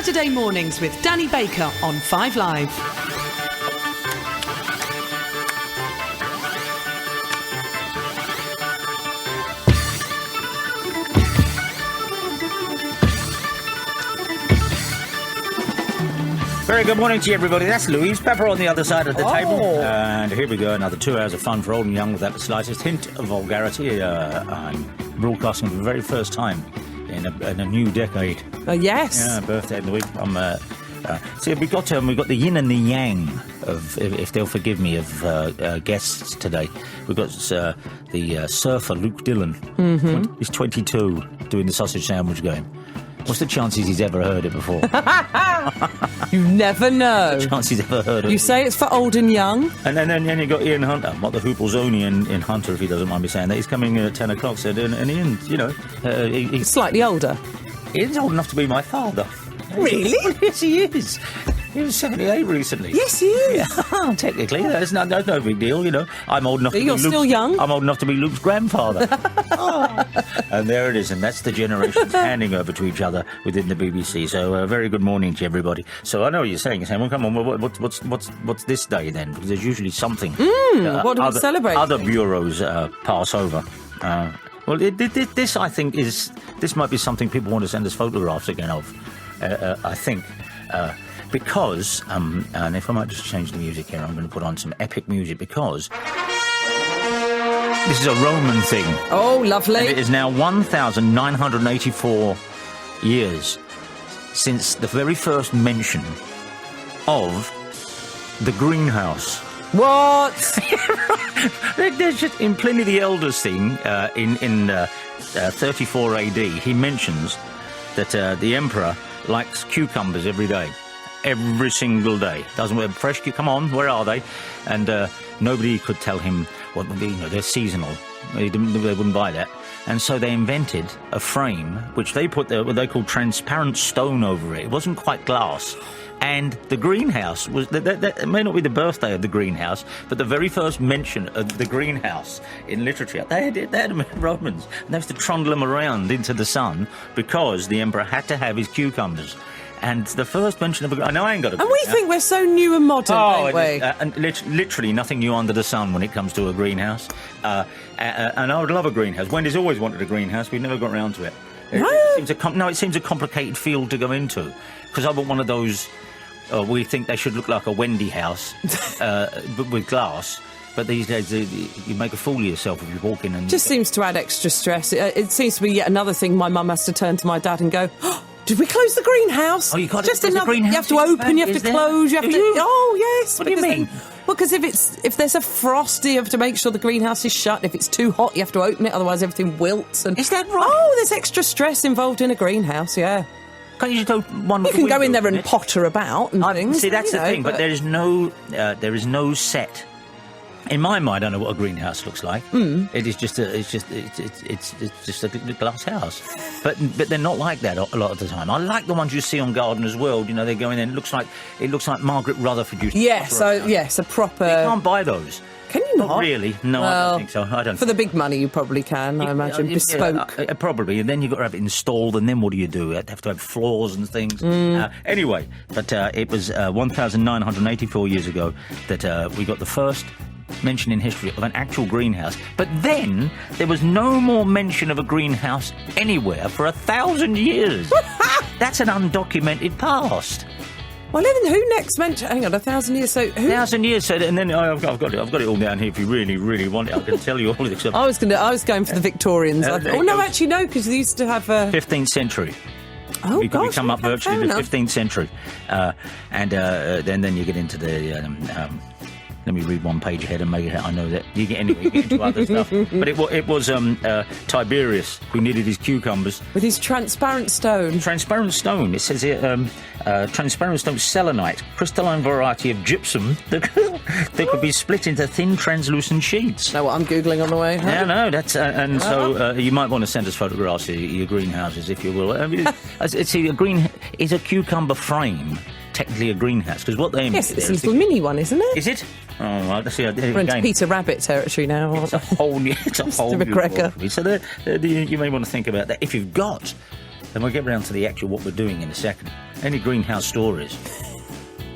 Saturday mornings with Danny Baker on 5 Live. Very good morning to you, everybody. That's Louise Pepper on the other side of the table. And here we go, another 2 hours of fun for old and young without the slightest hint of vulgarity. I'm broadcasting for the very first time in a new decade. Oh, yes. Yeah, birthday of the week. See, we got the yin and the yang of, if they'll forgive me, of guests today. We've got the surfer Luke Dillon. Mm-hmm. He's 22, doing the sausage sandwich game. What's the chances he's ever heard it before? You never know. The chances he's ever heard it. You say it's for old and young. And then you got Ian Hunter. Mott the Hoople's only in Hunter, if he doesn't mind me saying that. He's coming in at 10 o'clock, so, and Ian, he's slightly older. Ian's old enough to be my father. Really? Yes, he is. He was 78 recently. Yes, he is. Yeah, technically, that's no big deal, I'm old enough to be You're still young. I'm old enough to be Luke's grandfather. And there it is, and that's the generations handing over to each other within the BBC. So, very good morning to everybody. So, I know what you're saying. Well, come on, what's this day then? Because there's usually something. What do we celebrate? Other bureaus pass over. Well, this, I think, this might be something people want to send us photographs again of. I think. Because, and if I might just change the music here, I'm going to put on some epic music because this is a Roman thing. Oh, lovely. And it is now 1,984 years since the very first mention of the greenhouse. What? There's just, in Pliny the Elder's thing, in 34 AD, he mentions that the emperor likes cucumbers every day. Every single day. Doesn't wear fresh. Come on, where are they? And nobody could tell him what. They're seasonal. They wouldn't buy that. And so they invented a frame which they put what they call transparent stone over it. It wasn't quite glass. And the greenhouse was. That may not be the birthday of the greenhouse, but the very first mention of the greenhouse in literature. They had Romans. And they used to trundle them around into the sun because the emperor had to have his cucumbers. And the first mention of I know I ain't got a greenhouse. And we think we're so new and modern, don't we? And literally nothing new under the sun when it comes to a greenhouse. And I would love a greenhouse. Wendy's always wanted a greenhouse. We've never got around to it. It seems a complicated field to go into. Because I want one of those... we think they should look like a Wendy house, but with glass. But these days, you make a fool of yourself if you walk in and... Just seems to add extra stress. It seems to be yet another thing my mum has to turn to my dad and go... Oh, did we close the greenhouse? Oh, you got just another greenhouse. You have to open, you have to close, you have to... Oh, yes. What do you mean? Well, because if there's a frost, you have to make sure the greenhouse is shut. If it's too hot, you have to open it, otherwise everything wilts. And is that right? Oh, there's extra stress involved in a greenhouse, yeah. Can't you just open one? You can go in there and potter about and things. See, that's the thing. But there is no set. In my mind, I know what a greenhouse looks like. It is just it's just a glass house. But they're not like that a lot of the time. I like the ones you see on Gardener's World. They go in there and it looks like Margaret Rutherford used to. Yes, a proper. You can't buy those. Can you not? Not really. No, I don't think so. I don't. For the big money, you probably can. I imagine bespoke. Probably, and then you've got to have it installed, and then what do? You have to have floors and things. Anyway, but it was 1,984 years ago that we got the first mention in history of an actual greenhouse. But then there was no more mention of a greenhouse anywhere for 1,000 years. That's an undocumented past. Well, even who next mentioned? Hang on, 1,000 years. So who? 1,000 years. So, and then I've got it all down here. If you really, really want it, I can tell you all of this stuff. I was going for the Victorians. Actually, no, because they used to have 15th century. Oh, we gosh, come up virtually the 15th century, and then you get into the. Let me read one page ahead and make it. I know that you get into other stuff. But it was Tiberius who needed his cucumbers with his transparent stone. Transparent stone. It says here transparent stone selenite, crystalline variety of gypsum that could be split into thin translucent sheets. Know what I'm googling on the way? Huh? Yeah, no, that's so you might want to send us photographs of your greenhouses if you will. Is a cucumber frame technically a greenhouse? Because what they aim it's a little mini one, isn't it? Is it? Oh, well, let's see. We're into Peter Rabbit territory now. It's a whole new McGregor. So you may want to think about that if you've got Then we'll get round to the actual what we're doing in a second. Any greenhouse stories?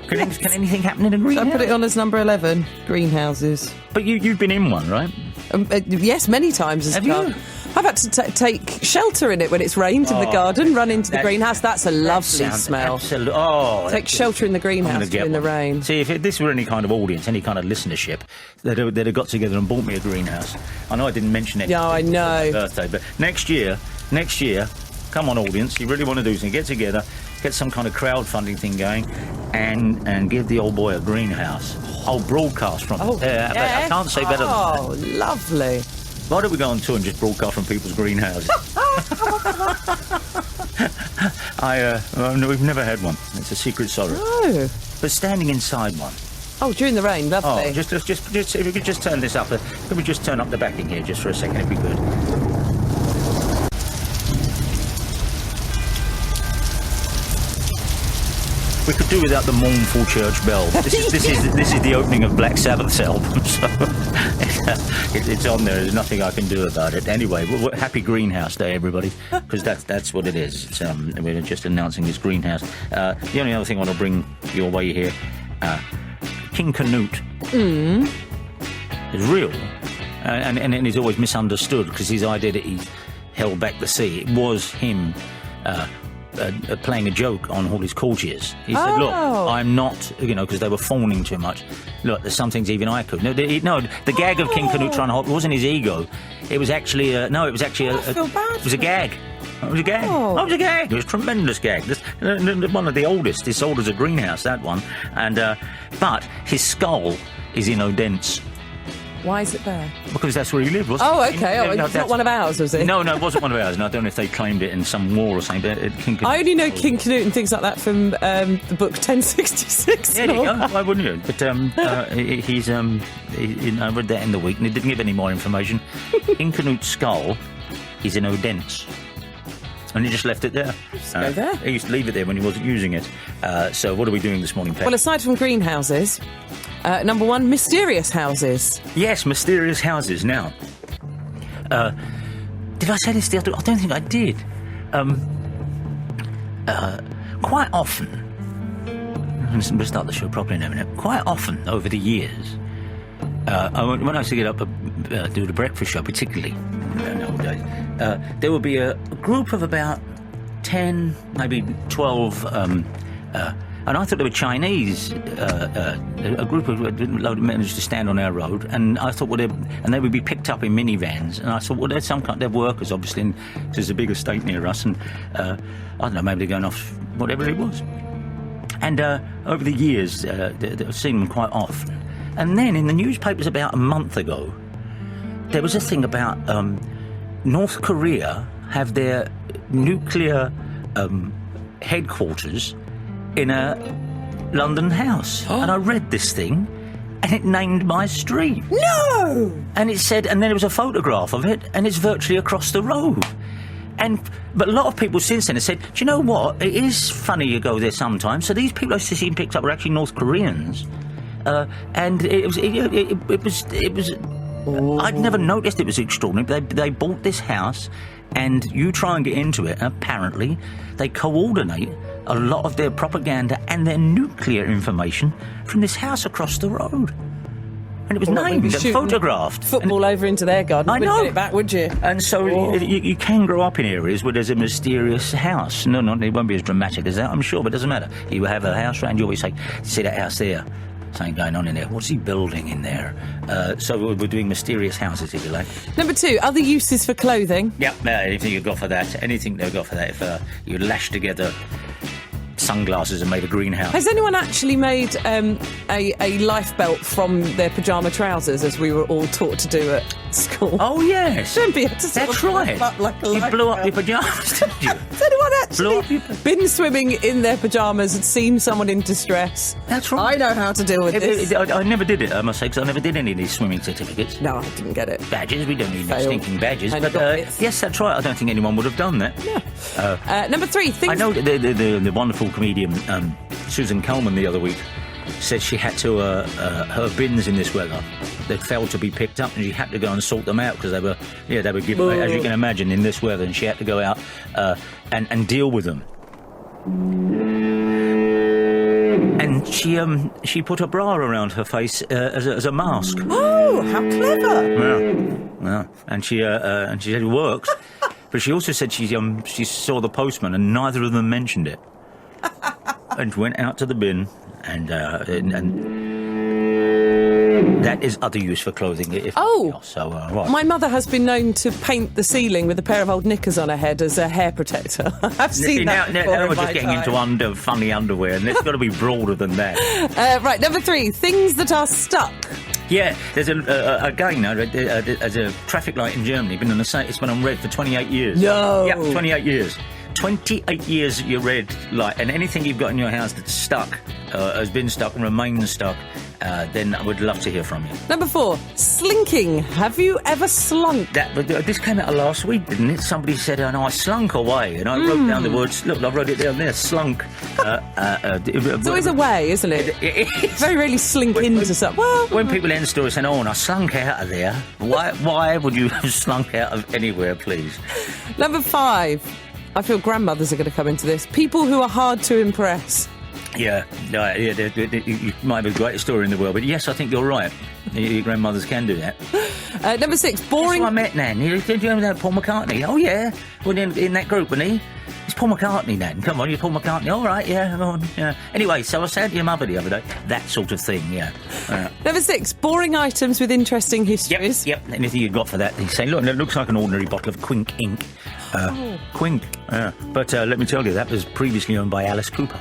Can anything happen in a greenhouse? I put it on as number 11, greenhouses. But you've been in one, right? Yes, many times as Have a child. you? I've had to take shelter in it when it's rained in the garden, run into the greenhouse. That's a lovely smell. Take shelter in the greenhouse in the rain. See, if this were any kind of audience, any kind of listenership, they'd have got together and bought me a greenhouse. I know I didn't mention it. Yeah, I know. My birthday, but next year, come on, audience, you really want to do something, get together, get some kind of crowdfunding thing going, and give the old boy a greenhouse. I'll broadcast from it. I can't say better than that. Oh, lovely. Why don't we go on tour and just broadcast from people's greenhouses? We've never had one. It's a secret sorrow. No. But standing inside one. Oh, during the rain, lovely. Oh, just if we could just turn this up. Could we just turn up the backing here just for a second, if we could? We could do without the mournful church bell. This is the opening of Black Sabbath's album, so it's on there. There's nothing I can do about it. Anyway, happy Greenhouse Day, everybody, because that's what it is. We're just announcing this greenhouse. The only other thing I want to bring your way here, King Canute is real, and he's always misunderstood because his idea that he held back the sea, it was him. Playing a joke on all his courtiers. He said, look, I'm not, because they were fawning too much. Look, there's some things even I could. No, the gag of King Canute trying to hold, it wasn't his ego. It was actually, it was a gag. It was a gag. Oh. It was a gag. It was a tremendous gag. One of the oldest. It's old as a greenhouse, that one. And but his skull is in Odense. Why is it there? Because that's where he lived, wasn't it? Oh, okay. It's not one of ours, was it? No, it wasn't one of ours. And I don't know if they claimed it in some war or something. But King Canute, I only know King Canute and things like that from the book 1066. Yeah, there you go. Why wouldn't you? But I read that in the week, and it didn't give any more information. King Canute's skull is in Odense. And he just left it there. Go there. He used to leave it there when he wasn't using it. So what are we doing this morning, Pep? Well, aside from greenhouses... number 1, mysterious houses. Yes, mysterious houses. Now, did I say this the other? I don't think I did. Quite often, we'll start the show properly in a minute. Quite often over the years, when I used to get up and do the breakfast show, particularly nowadays, there would be a group of about 10, maybe 12. And I thought they were Chinese, a group of load of men used to stand on our road, and I thought, and they would be picked up in minivans, and I thought, well, they're they're workers, obviously, and there's a big estate near us, and I don't know, maybe they're going off whatever it was. And over the years, I've seen them quite often. And then in the newspapers about a month ago, there was a thing about North Korea have their nuclear headquarters in a London house. And I read this thing, and it named my street. No! And it said, and then there was a photograph of it, and it's virtually across the road. But a lot of people since then have said, do you know what? It is funny you go there sometimes. So these people I used to see picked up were actually North Koreans. And it was I'd never noticed it was extraordinary. They bought this house, and you try and get into it, and apparently they coordinate a lot of their propaganda and their nuclear information from this house across the road. And it was named and photographed. Football over into their garden. I know. Wouldn't get it back, would you? And so you can grow up in areas where there's a mysterious house. No, it won't be as dramatic as that, I'm sure, but it doesn't matter. You have a house around, you always say, see that house there? Something going on in there. What's he building in there? So we're doing mysterious houses, if you like. Number 2, other uses for clothing. Yeah, anything you've got for that. Anything they've got for that. If you lash together sunglasses and made a greenhouse. Has anyone actually made a life belt from their pyjama trousers, as we were all taught to do at school? Oh, yes. Don't be able to That's right. You blew up your pyjamas, didn't you? Has anyone actually been swimming in their pyjamas and seen someone in distress? That's right. I know how to deal with this. I never did it, I must say, because I never did any of these swimming certificates. No, I didn't get it. Badges, we don't need no stinking badges. But yes, that's right. I don't think anyone would have done that. No. Number 3, things... I know the wonderful comedian Susan Calman the other week said she had to, her bins in this weather, they failed to be picked up, and she had to go and sort them out because they were given, as you can imagine, in this weather, and she had to go out and deal with them. And she put a bra around her face as a mask. Oh, how clever! Yeah. And she said it works, but she also said she saw the postman, and neither of them mentioned it, and went out to the bin, and that is other use for clothing. Right. My mother has been known to paint the ceiling with a pair of old knickers on her head as a hair prprotector. I've seen that before. Now we're just getting into funny underwear, and it's got to be broader than that. Right, number 3, things that are stuck. Yeah, there's there's a traffic light in Germany. It's been on red for 28 years. No. Yeah, 28 years. 28 years your red light, and anything you've got in your house that's stuck, has been stuck and remains stuck, then I would love to hear from you. Number 4, slinking. Have you ever slunk? This came out last week, didn't it? Somebody said, "Oh no, I slunk away," and I wrote down the words. Look, I wrote it down there. Slunk. It's always a way, isn't it? Very rarely slink into something. Well, when people end stories saying, "Oh, and I slunk out of there," why would you have slunk out of anywhere, please? Number 5. I feel grandmothers are going to come into this. People who are hard to impress. Yeah, you might have the greatest story in the world, but yes, I think you're right. Your grandmothers can do that. Number 6, boring. That's who I met, Nan. Did you ever know Paul McCartney? Oh, yeah. Well, in that group, wasn't he? It's Paul McCartney, Nan. Come on, you're Paul McCartney. All right, yeah, come on. Yeah. Anyway, so I said to your mother the other day, that sort of thing, yeah. Number 6, boring items with interesting histories. Yep. Anything you've got for that? You say, look, it looks like an ordinary bottle of Quink ink. Quink. But let me tell you, that was previously owned by Alice Cooper.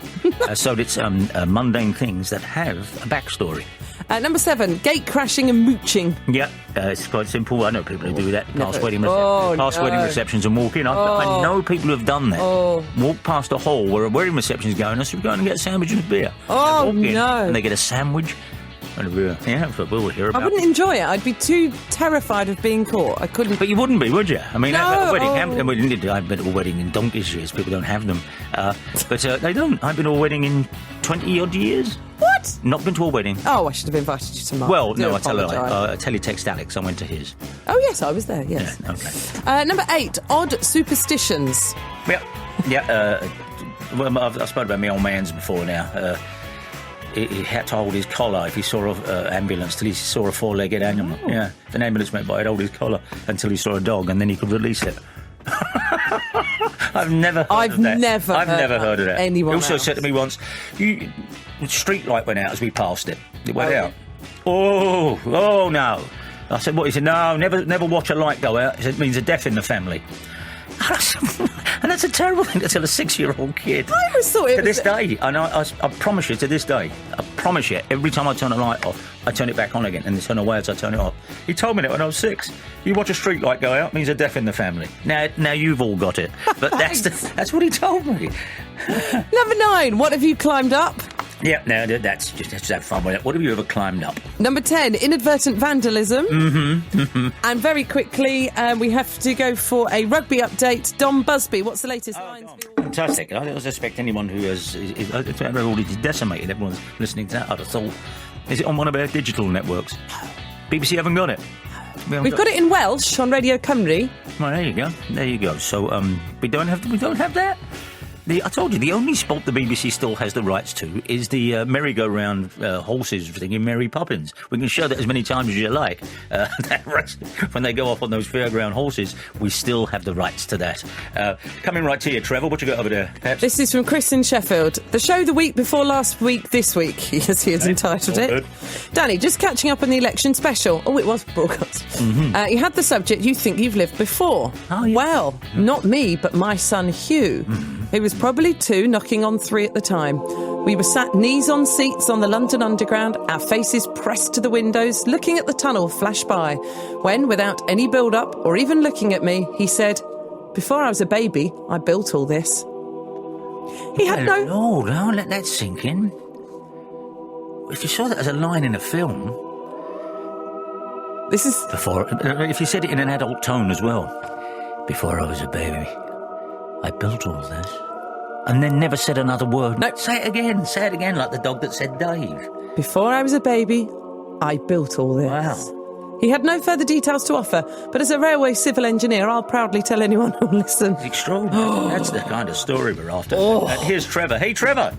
So it's mundane things that have a backstory. Number 7, gate crashing and mooching. Yeah, it's quite simple. I know people who do that. Past wedding receptions and walk in. I know people who have done that. Walk past a hall where a wedding reception is going. I said, go and get a sandwich and a beer. Oh, no. And they get a sandwich and a beer. Yeah, we'll hear about it. I wouldn't enjoy it. I'd be too terrified of being caught. I couldn't. But you wouldn't be, would you? I mean, no, a wedding. We didn't. I've been to a wedding in donkey's years. People don't have them. But they don't. I've been to a wedding in 20-odd years. What? Not been to a wedding. Oh, I should have invited you to mine. Well, no, I tell you, teletext Alex. I went to his. Oh, yes, I was there, yes. Yeah, okay. Number 8, odd superstitions. Yeah. Well, I've spoken about my old man's before now. He had to hold his collar if he saw an ambulance till he saw a 4-legged animal. Oh. Yeah, if an ambulance went by, he'd hold his collar until he saw a dog, and then he could release it. I've never heard of that. Anyone He also else. said to me once, the street light went out as we passed it. It went out. Oh no. I said, what? He said, no, never watch a light go out. He said, it means a death in the family. And that's a terrible thing to tell a 6-year-old kid. I always thought it to this day, and I promise you, to this day, I promise you, every time I turn a light off, I turn it back on again, and turn away as I turn it off. He told me that when I was 6. You watch a street light go out, means a death in the family. Now you've all got it, but that's what he told me. Number 9, what have you climbed up? Yeah, no, that's just have fun with it. What have you ever climbed up? Number 10, inadvertent vandalism. And very quickly, we have to go for a rugby update. Dom Busby, what's the latest lines? Fantastic. I don't suspect anyone who has already decimated everyone's listening to that. I'd have thought, is it on one of our digital networks? BBC haven't got it. We've got it in Welsh on Radio Cymru. Well, there you go. So we don't have that. I told you, the only spot the BBC still has the rights to is the merry-go-round horses thing in Mary Poppins. We can show that as many times as you like. When they go off on those fairground horses, we still have the rights to that. Coming right to you, Trevor. What you got over there, perhaps? This is from Chris in Sheffield. The show the week before last week, this week, as he has entitled it. Good. Danny, just catching up on the election special. Oh, it was broadcast. You had the subject, you think you've lived before. Oh, yeah. Well, not me, but my son Hugh. He was probably 2, knocking on 3 at the time. We were sat knees on seats on the London Underground, our faces pressed to the windows, looking at the tunnel flash by, when, without any build-up or even looking at me, he said, "Before I was a baby, I built all this." He had no... Lord, I'll let that sink in. If you saw that as a line in a film... This is... if you said it in an adult tone as well. Before I was a baby, I built all this. And then never said another word. No. Say it again, like the dog that said Dave. Before I was a baby, I built all this. Wow. He had no further details to offer, but as a railway civil engineer, I'll proudly tell anyone who'll listen. Extraordinary. That's the kind of story we're after. Here's Trevor. Hey, Trevor.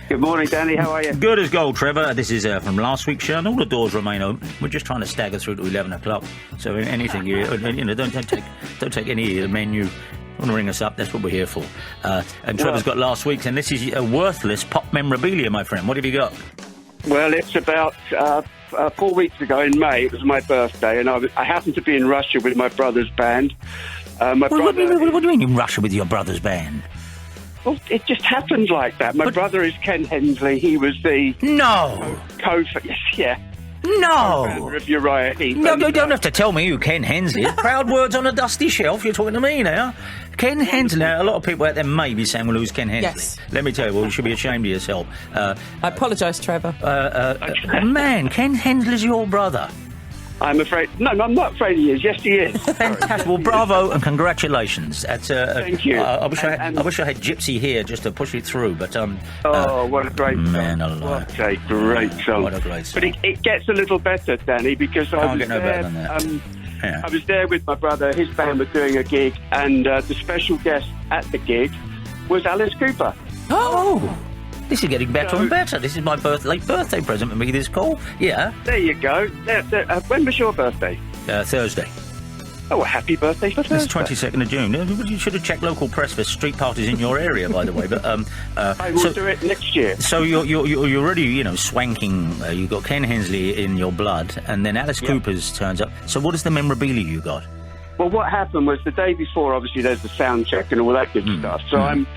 Good morning, Danny. How are you? Good as gold, Trevor. This is from last week's show, and all the doors remain open. We're just trying to stagger through to 11 o'clock. So anything, don't take any of the menu. Want to ring us up? That's what we're here for. And Trevor's got last week's, and this is a worthless pop memorabilia, my friend. What have you got? Well, it's about 4 weeks ago in May. It was my birthday, and I happened to be in Russia with my brother's band. What do you mean in Russia with your brother's band? Well, it just happened like that. My brother is Ken Hensley. He was the co-founder of Uriah Heep. No, you don't have to tell me who Ken Hensley is. Proud words on a dusty shelf. You're talking to me now. Ken Hensley. Now, a lot of people out there may be saying, well, who's Ken Hensley? Yes. Let me tell you, well, you should be ashamed of yourself. I apologise, Trevor. Man, Ken Hensley's your brother. I'm afraid... No, I'm not afraid he is. Yes, he is. Fantastic. Well, bravo and congratulations. Thank you. I wish I had Gypsy here just to push it through, but... what a great song. Man alive. What a great song. What a great song. But it gets a little better, Danny, because I was better than that. I was there with my brother. His band was doing a gig, and the special guest at the gig was Alice Cooper. Oh! This is getting better and better. This is my late birthday present for me, this call. Yeah. There you go. When was your birthday? Thursday. Oh, a happy birthday for Thursday. It's 22nd of June. You should have checked local press for street parties in your area, by the way. But I will do it next year. So you're already, swanking. You've got Ken Hensley in your blood, and then Alice Cooper's turns up. So what is the memorabilia you got? Well, what happened was the day before, obviously, there's the sound check and all that good stuff. So I'm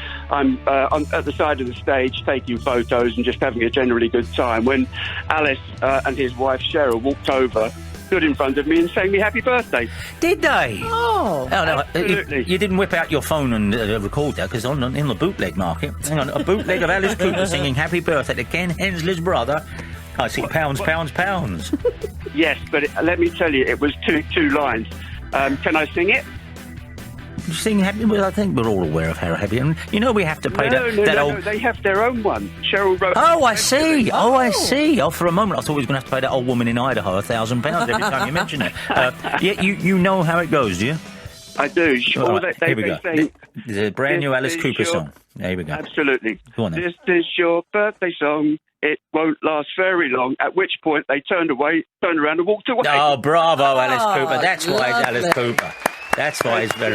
at the side of the stage taking photos and just having a generally good time when Alice and his wife Cheryl walked over, stood in front of me and sang me happy birthday. Did they? Oh, no, absolutely. You didn't whip out your phone and record that, because in the bootleg market, hang on, a bootleg of Alice Cooper singing happy birthday to Ken Hensley's brother. I see pounds. Yes, but let me tell you, it was two lines. Can I sing it? Sing happy? Well, I think we're all aware of how happy. And we have to pay No, they have their own one. Cheryl wrote... Oh, I see. I see. Oh, for a moment I thought we was going to have to pay that old woman in Idaho £1,000 every time you mention it. You know how it goes, do you? I do. All right, here we go. There's a brand new Alice Cooper song. There we go. Absolutely. Go on then. This is your birthday song. It won't last very long, at which point they turned around and walked away. Oh, bravo, Alice Cooper. That's why it's Alice Cooper. That's why it's very...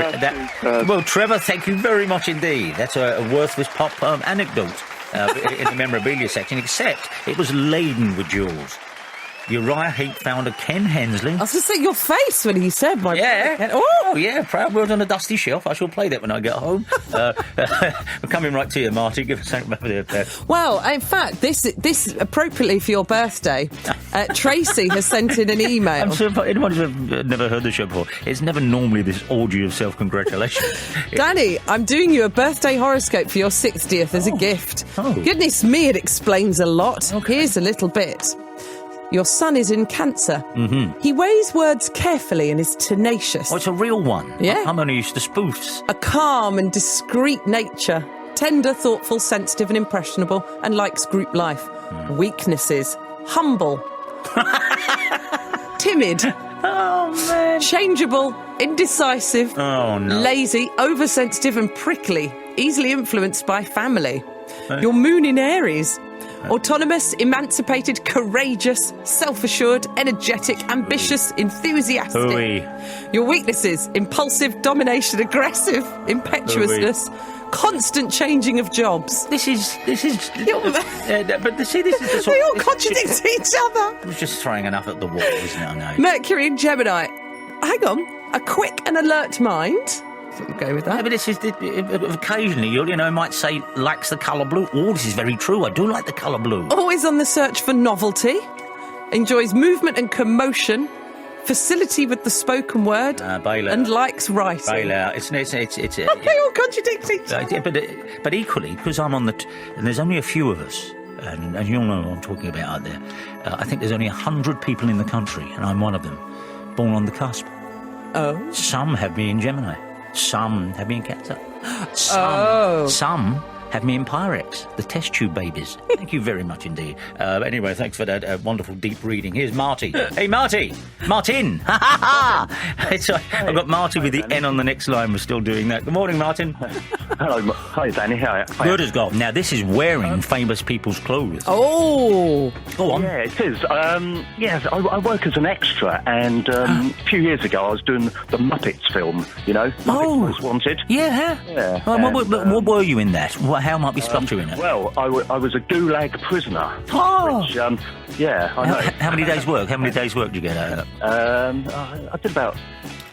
Well, Trevor, thank you very much indeed. That's a worthless pop anecdote in the memorabilia section, except it was laden with jewels. Uriah Heep founder Ken Hensley. I was going to say your face when he said my... Yeah. Oh, yeah. Proud words on a dusty shelf. I shall play that when I get home. We're coming right to you, Marty. Give us something over there. Well, in fact, this appropriately for your birthday, Tracy has sent in an email. I'm sure for anyone who's never heard the show before, it's never normally this orgy of self-congratulation. Danny, I'm doing you a birthday horoscope for your 60th as a gift. Oh. Goodness me, it explains a lot. Okay. Here's a little bit. Your son is in Cancer. Mm-hmm. He weighs words carefully and is tenacious. Oh, it's a real one. Yeah. I'm only used to spoofs. A calm and discreet nature. Tender, thoughtful, sensitive and impressionable, and likes group life. Weaknesses. Humble. Timid. Oh, man. Changeable. Indecisive. Oh, no. Lazy. Oversensitive and prickly. Easily influenced by family. Your moon in Aries. Autonomous, emancipated, courageous, self-assured, energetic, ambitious, enthusiastic. Ooh-wee. Your weaknesses: impulsive, domination, aggressive, impetuousness, constant changing of jobs. This is. They But see, this is the sort. all contradict each other. I was just throwing enough at the wall, isn't it? I know. Mercury in Gemini. Hang on. A quick and alert mind. I think we'll go with that. Yeah, but this is occasionally you might say likes the colour blue. Oh, this is very true. I do like the colour blue. Always on the search for novelty. Enjoys movement and commotion. Facility with the spoken word. Bail out. And likes writing. Bail out. It's They all contradict each other. but equally, because I'm on and there's only a few of us, and you all know what I'm talking about out there. I think there's only 100 people in the country, and I'm one of them, born on the cusp. Oh. Some have me in Gemini. Some have me in Cancer. Some have me in Pyrex, the test tube babies. Thank you very much indeed. Anyway, thanks for that wonderful deep reading. Here's Marty. Hey, Marty! Martin! Ha ha ha! I've got Marty with the N on the next line. We're still doing that. Good morning, Martin. Hello, hi Danny. Hi. Good as gold. Now, this is wearing famous people's clothes. Oh! Go on. Yeah, it is. Yes, I work as an extra, and a few years ago I was doing the Muppets film, Muppets Most Wanted. Yeah. What were you in that? How might we spot you in it? Well, I was a gulag prisoner. Oh! Which, yeah, I know. How many days' work? How many days' work did you get out of it? I did about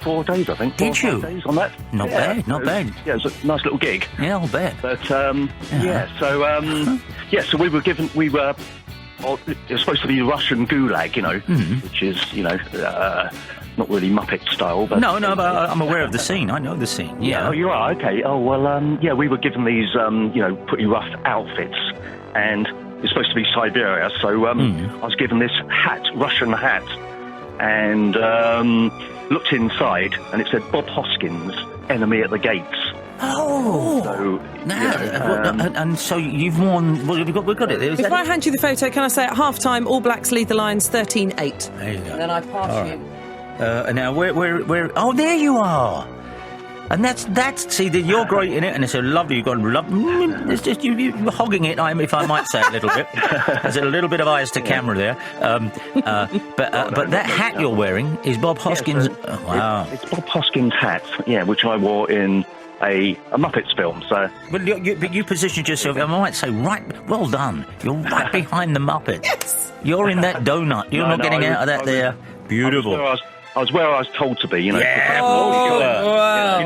4 days, I think. Did 4 or you? 5 days on that. Not bad. Yeah, it was a nice little gig. Yeah, I'll bet. But, so we were given, it was supposed to be Russian gulag, which is, not really Muppet style, but... No, but I'm aware of the scene. I know the scene, yeah. Oh, you are? Okay. Oh, well, we were given these, pretty rough outfits, and it's supposed to be Siberia, so I was given this Russian hat, and looked inside, and it said Bob Hoskins, enemy at the gates. Oh! So, and so you've worn... Well, we've got it there. If I hand you the photo, can I say at half-time, All Blacks lead the Lions 13-8? There you go. And then I pass you. Now, where... Oh, there you are! And that's see, you're great in it, and it's a lovely, you've got it's just, you're hogging it, if I might say a little bit. There's a little bit of eyes to camera there. But that hat you're wearing is Bob Hoskins... Yeah, wow. It's Bob Hoskins' hat, which I wore in a Muppets film, so... But you positioned yourself, I might say, well done. You're right behind the Muppets. Yes! You're in that donut. You're not getting out of that there. Beautiful. I was where I was told to be, Yeah, wow.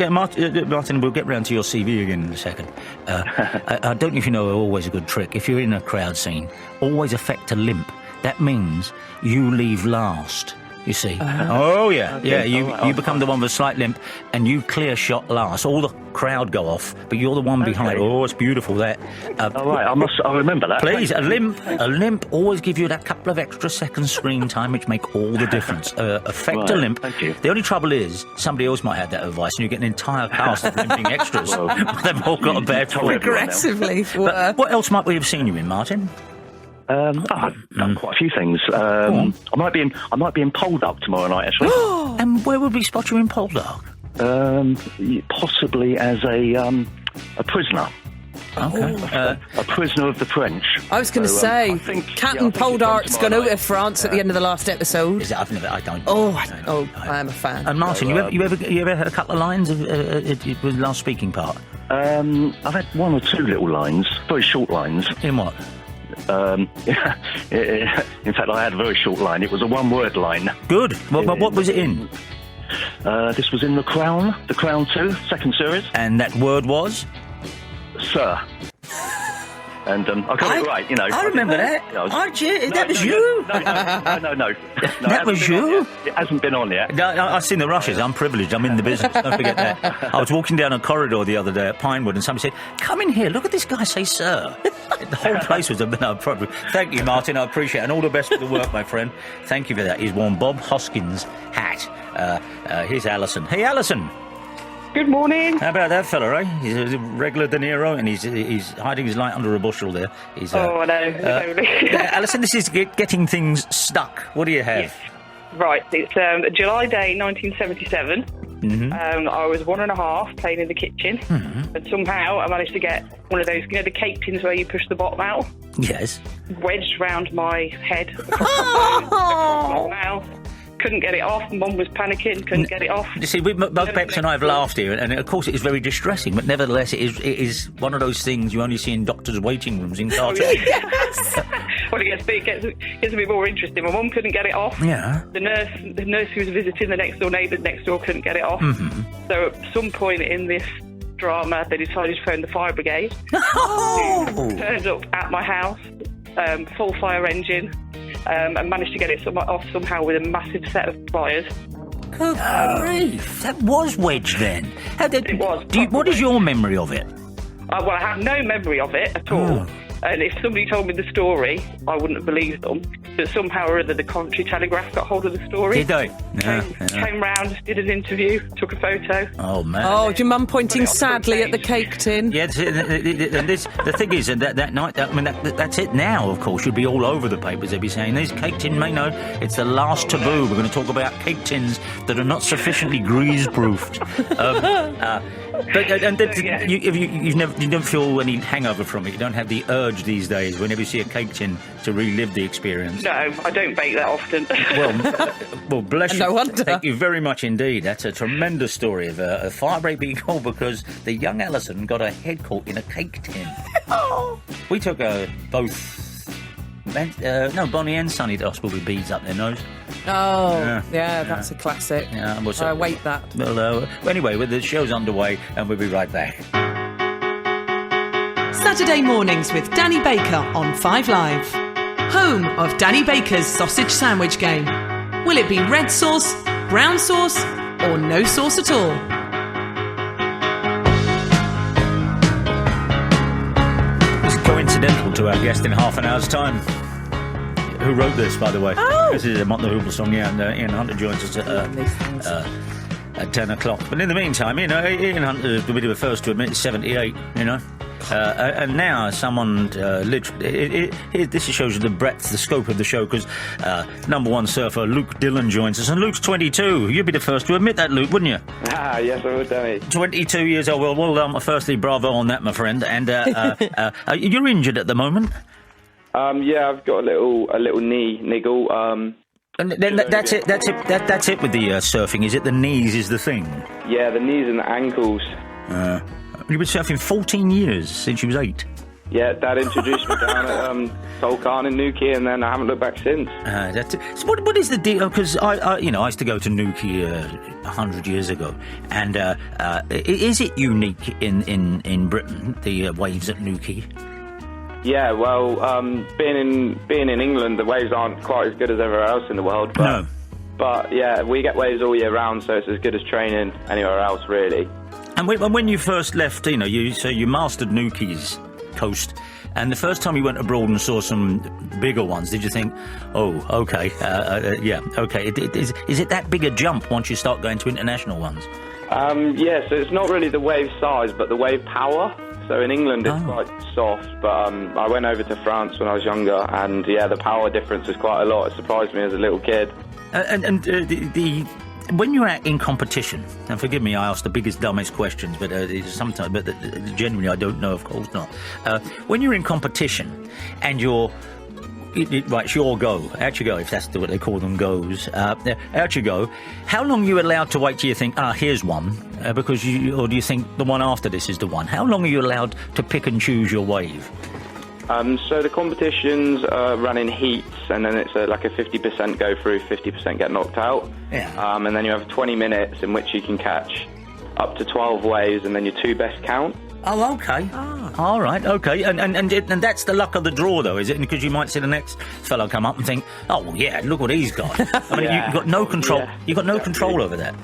Martin, we'll get round to your CV again in a second. I don't know if you know, always a good trick. If you're in a crowd scene, always affect a limp. That means you leave last. You see? Okay. You become the one with a slight limp, and you clear shot last. All the crowd go off, but you're the one behind. Oh, it's beautiful that. All right, I'll remember that. Please, a limp always give you that couple of extra seconds screen time, which make all the difference. Affect a limp. Thank you. The only trouble is somebody else might have that advice, and you get an entire cast of limping extras. They've all got a bad Progressively. But what else might we have seen you in, Martin? I've done quite a few things. I might be in Poldark tomorrow night, actually. And where would we spot you in Poldark? Possibly as a prisoner. Okay. A prisoner of the French. I was going to say, Captain Poldark's gone out of France at the end of the last episode. Is it? I don't. I am a fan. And Martin, you ever had a couple of lines of the last speaking part? I've had 1 or 2 little lines, very short lines. In what? In fact, I had a very short line. It was a 1-word line. Good. What was it in? This was in The Crown 2, 2nd series. And that word was? Sir. And I got it right, I remember that. That was you? No. That was you? It hasn't been on yet. No, I've seen the rushes. I'm privileged. I'm in the business. Don't forget that. I was walking down a corridor the other day at Pinewood, and somebody said, "Come in here. Look at this guy say sir." The whole place was a problem. Thank you, Martin. I appreciate it. And all the best for the work, my friend. Thank you for that. He's worn Bob Hoskins' hat. Here's Alison. Hey, Alison. Good morning. How about that fella, eh? He's a regular De Niro, and he's hiding his light under a bushel there. I know. Alison, this is getting things stuck. What do you have? Yes. Right, it's July day 1977. Mm-hmm. I was 1.5 playing in the kitchen, and somehow I managed to get one of those, the cake tins where you push the bottom out. Yes. Wedged round my head, across my mouth. Couldn't get it off. Mum was panicking, couldn't get it off. You see, both Peps and I have laughed here, and of course it is very distressing, but nevertheless it is one of those things you only see in doctors' waiting rooms in cartoons. Yes. Well, it gets a bit more interesting. My mum couldn't get it off. Yeah. The nurse who was visiting the next door neighbours next door couldn't get it off. Mm-hmm. So at some point in this drama, they decided to phone the fire brigade. Oh! Turned up at my house, full fire engine. And managed to get it off somehow with a massive set of pliers. Good grief! That was wedged then. It was. What is your memory of it? Well, I have no memory of it at all. And if somebody told me the story, I wouldn't have believed them. But somehow or other, the Coventry Telegraph got hold of the story. Did they? Came round, did an interview, took a photo. Oh, man. Oh, your mum pointing sadly at the cake tin. Yeah, the thing is, that night, that's it now, of course. You'd be all over the papers. They'd be saying, this cake tin, may know, it's the last taboo. We're going to talk about cake tins that are not sufficiently grease-proofed. You don't feel any hangover from it. You don't have the urge these days, whenever you see a cake tin, to relive the experience. No, I don't bake that often. Well, bless you. No wonder. Thank you very much indeed. That's a tremendous story of a firebreak being called because the young Alison got her head caught in a cake tin. We took both Bonnie and Sonny to hospital with beads up their nose. Oh, yeah, that's a classic. Yeah, I wait that. Well, anyway, the show's underway and we'll be right back. Saturday mornings with Danny Baker on 5 Live. Home of Danny Baker's sausage sandwich game. Will it be red sauce, brown sauce, or no sauce at all? It's coincidental to our guest in half an hour's time. Who wrote this, by the way? Oh! This is a Mott the Hoople song, yeah, and Ian Hunter joins us at 10 o'clock. But in the meantime, Ian Hunter will be the first to admit he's 78, and now someone literally... This shows you the breadth, the scope of the show, because number one surfer Luke Dillon joins us, and Luke's 22. You'd be the first to admit that, Luke, wouldn't you? Yes, I would, Danny. 22 years old. Well, firstly, bravo on that, my friend. And you're injured at the moment? Yeah, I've got a little knee niggle. And then that's it with the surfing, is it? The knees is the thing? Yeah, the knees and the ankles. You've been surfing 14 years, since you was 8. Yeah, Dad introduced me down at Tolkien in Newquay, and then I haven't looked back since. That's it. So what is the deal? Because I used to go to Newquay 100 years ago, and is it unique in Britain, the waves at Newquay? Yeah, well, being in England, the waves aren't quite as good as everywhere else in the world. But, No. But yeah, we get waves all year round, so it's as good as training anywhere else, really. And when you first left, you mastered Newquay's coast, and the first time you went abroad and saw some bigger ones, did you think, oh, okay, yeah, okay, is it that big a jump once you start going to international ones? Yeah, so it's not really the wave size, but the wave power. So in England it's quite soft, but I went over to France when I was younger, and yeah, the power difference is quite a lot. It surprised me as a little kid. When you're in competition, and forgive me, I ask the biggest, dumbest questions, but generally I don't know, of course not. When you're in competition and it's your go. Out you go, if that's what they call them, goes. Out you go. How long are you allowed to wait till you think, here's one? Or do you think the one after this is the one? How long are you allowed to pick and choose your wave? So the competitions run in heats, and then it's like a 50% go through, 50% get knocked out. Yeah. And then you have 20 minutes in which you can catch up to 12 waves, and then your 2 best count. Oh, okay. All right, okay. And that's the luck of the draw, though, is it? Because you might see the next fellow come up and think, oh, yeah, look what he's got. I mean, you've got no control. Yeah, you've got no control over that.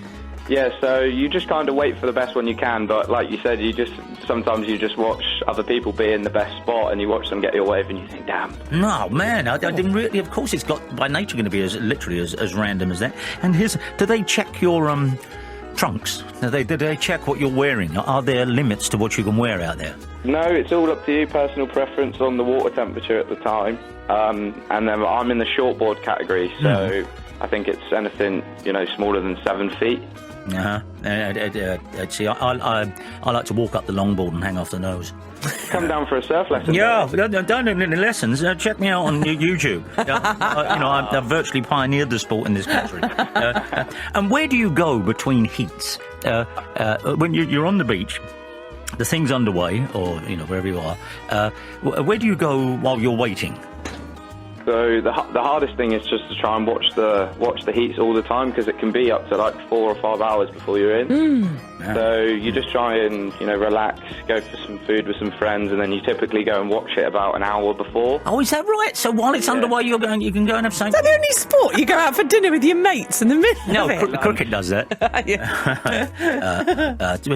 Yeah, so you just kind of wait for the best one you can, but like you said, sometimes you just watch other people be in the best spot, and you watch them get your wave, and you think, damn. No, man, I didn't really. Of course, it's got by nature going to be as random as that. And do they check your trunks? Do they check what you're wearing? Are there limits to what you can wear out there? No, it's all up to you, personal preference on the water temperature at the time. And then I'm in the shortboard category, so I think it's anything smaller than 7 feet. See, I like to walk up the longboard and hang off the nose. Come down for a surf lesson. Yeah, I've done any lessons. Check me out on YouTube. I've virtually pioneered the sport in this country. And where do you go between heats? When you're on the beach, the thing's underway, or wherever you are. Where do you go while you're waiting? So the hardest thing is just to try and watch the heats all the time, because it can be up to like 4 or 5 hours before you're in. Yeah. So you just try and relax, go for some food with some friends, and then you typically go and watch it about an hour before. Oh, is that right? So while it's underway, you can go and have something. Is that the only sport you go out for dinner with your mates in the middle of it? No, cricket does that.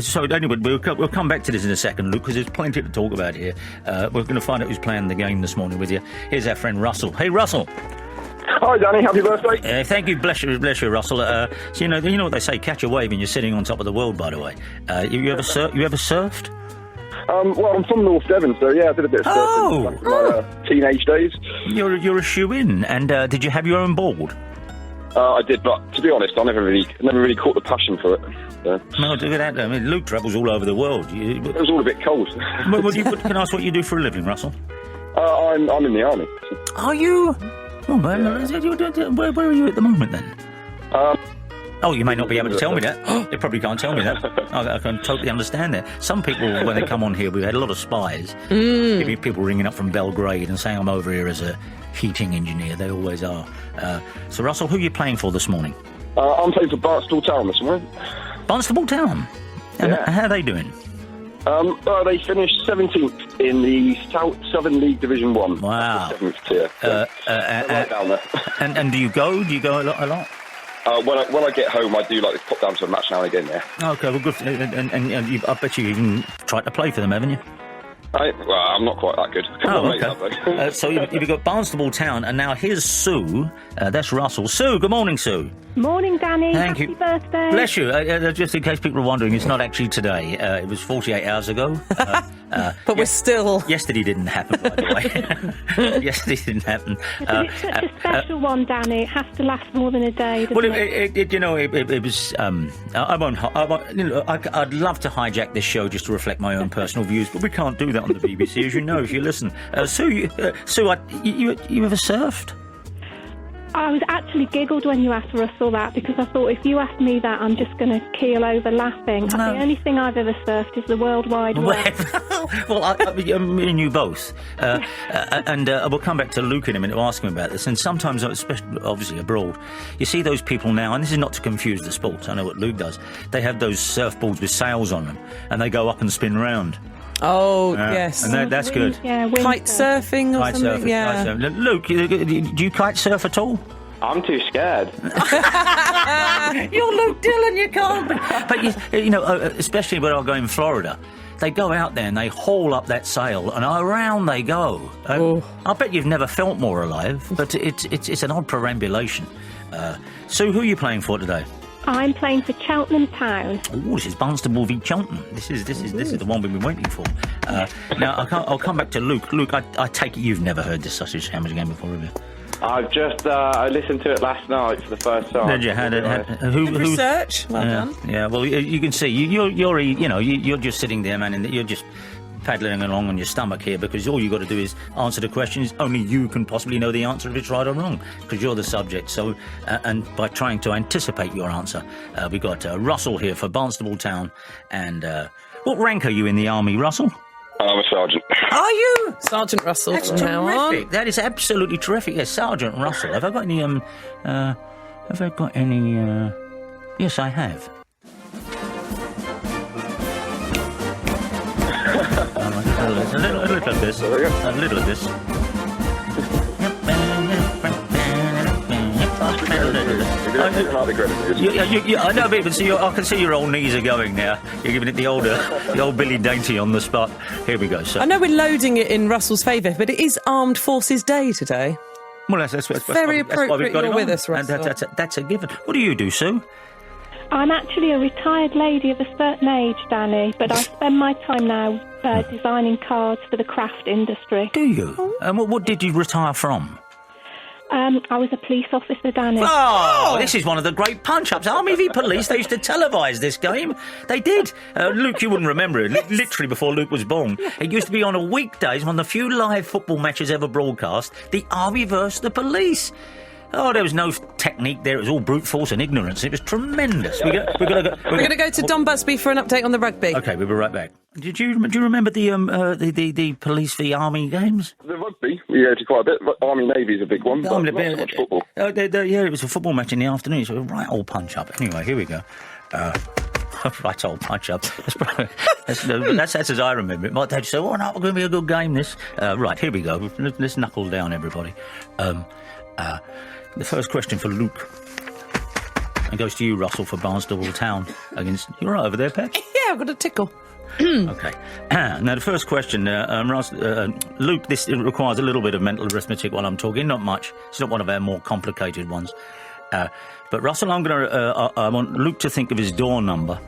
So anyway, we'll come back to this in a second, Luke, because there's plenty to talk about here. We're going to find out who's playing the game this morning with you. Here's our friend Russell. Hey, Russell. Hi, Danny. Happy birthday. Thank you. Bless you, Russell. So you know what they say: catch a wave, and you're sitting on top of the world. By the way, you ever surfed? Well, I'm from North Devon, so yeah, I did a bit of surfing back in my teenage days. You're a shoe-in. And did you have your own board? I did, but to be honest, I never really caught the passion for it. So. No, look at that. I mean, Luke travels all over the world. It was all a bit cold. Can I ask what you do for a living, Russell? I'm in the army. Are you? Oh, man, where are you at the moment then? Oh, you may not be able to tell me that. You probably can't tell me that. I can totally understand that. Some people, when they come on here, we've had a lot of spies. People ringing up from Belgrade and saying I'm over here as a heating engineer. They always are. So, Russell, who are you playing for this morning? I'm playing for Barnstable Town this morning. Barnstable Town? And yeah. How are they doing? They finished 17th in the Southern League Division 1. Wow. 7th tier. Right down there. And do you go? Do you go a lot? When I get home, I do like to pop down to a match now and again, yeah. Okay, well, good. And I bet you even tried to play for them, haven't you? I'm not quite that good. Okay. So you've got Barnstable Town, and now here's Sue. That's Russell. Sue, good morning, Sue. Morning, Danny. Happy birthday. Bless you. Just in case people are wondering, it's not actually today. It was 48 hours ago. But we're still... Yesterday didn't happen, by the way. Yesterday didn't happen. It's such a special one, Danny. It has to last more than a day, doesn't it? It was... I won't... I'd love to hijack this show just to reflect my own personal views, but we can't do that on the BBC, as you know, if you listen. Sue, you ever surfed? I was actually giggled when you asked Russell that, because I thought if you ask me that, I'm just going to keel over laughing. The only thing I've ever surfed is the World Wide Web. Well, me and you both. And we'll come back to Luke in a minute to ask him about this. And sometimes, especially obviously abroad, you see those people now, and this is not to confuse the sports, I know what Luke does, they have those surfboards with sails on them, and they go up and spin round. Oh, yes. And that's good. Yeah, kite surfing or something? Kite surfing. Luke, do you kite surf at all? I'm too scared. You're Luke Dillon, you can't. But, especially when I go in Florida, they go out there and they haul up that sail and around they go. I bet you've never felt more alive, but it's an odd perambulation. Sue, who are you playing for today? I'm playing for Cheltenham Town. Oh, this is Barnstable v Cheltenham. This is the one we've been waiting for. Now I'll come back to Luke. Luke, I take it you've never heard this sausage sandwich game before, have you? I've just I listened to it last night for the first time. Did you? Who research? Well done. Yeah. Well, you can see you're just sitting there, man, and you're just paddling along on your stomach here, because all you've got to do is answer the questions. Only you can possibly know the answer if it's right or wrong, because you're the subject. So, and by trying to anticipate your answer, we got Russell here for Barnstable Town. And what rank are you in the army, Russell? I'm a sergeant. Are you? Sergeant Russell. That's terrific. That is absolutely terrific. Yes, Sergeant Russell. Have I got any, yes, I have. A little of this. A little of this. I know, but I can see your old knees are going now. You're giving it the old Billy Dainty on the spot. Here we go. So I know we're loading it in Russell's favour, but it is Armed Forces Day today. Well, that's very appropriate. You're with us, Russell. That's a given. What do you do, Sue? I'm actually a retired lady of a certain age, Danny, but I spend my time now designing cards for the craft industry. Do you? And what did you retire from? I was a police officer, Danny. Oh, this is one of the great punch-ups. Army v Police, they used to televise this game. They did. Luke, you wouldn't remember it. Literally before Luke was born. It used to be on a weekdays, one of the few live football matches ever broadcast, the Army versus the Police. Oh, there was no technique there. It was all brute force and ignorance. It was tremendous. We're going to go to Don Busby for an update on the rugby. OK, we'll be right back. Do you remember the Police v Army games? The rugby, yeah, quite a bit. Army Navy's a big one, but not so much football. Yeah, it was a football match in the afternoon, so a right old punch-up. Anyway, here we go. Right old punch-up. That's as I remember it. My dad said, oh, no, it's going to be a good game, this. Right, here we go. Let's knuckle down, everybody. The first question for Luke. And goes to you, Russell, for Barnstable Town against... You're right over there, Pet? Yeah, I've got a tickle. Okay. Now, the first question, Luke, this requires a little bit of mental arithmetic while I'm talking, not much. It's not one of our more complicated ones. But Russell, I want Luke to think of his door number.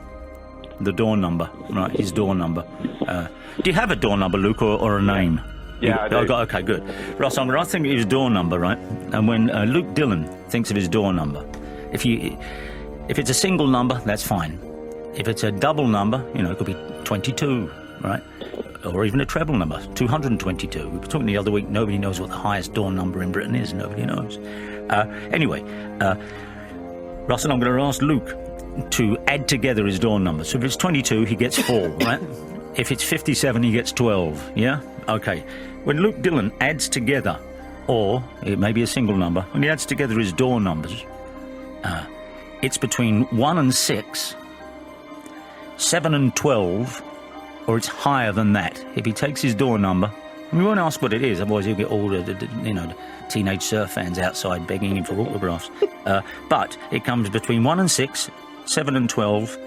The door number, right, his door number. Do you have a door number, Luke, or a name? Yeah, I do. Okay, good. Russell, I'm going to think of his door number, right? And when Luke Dillon thinks of his door number, if it's a single number, that's fine. If it's a double number, it could be 22, right? Or even a treble number, 222. We were talking the other week, nobody knows what the highest door number in Britain is. Nobody knows. Anyway, Russell, I'm going to ask Luke to add together his door number. So if it's 22, he gets 4, right? If it's 57, he gets 12, yeah? Okay. When Luke Dillon adds together, or it may be a single number, when he adds together his door numbers, it's between 1 and 6, 7 and 12, or it's higher than that. If he takes his door number, and we won't ask what it is, otherwise he'll get all the teenage surf fans outside begging him for autographs. But it comes between 1 and 6, 7 and 12,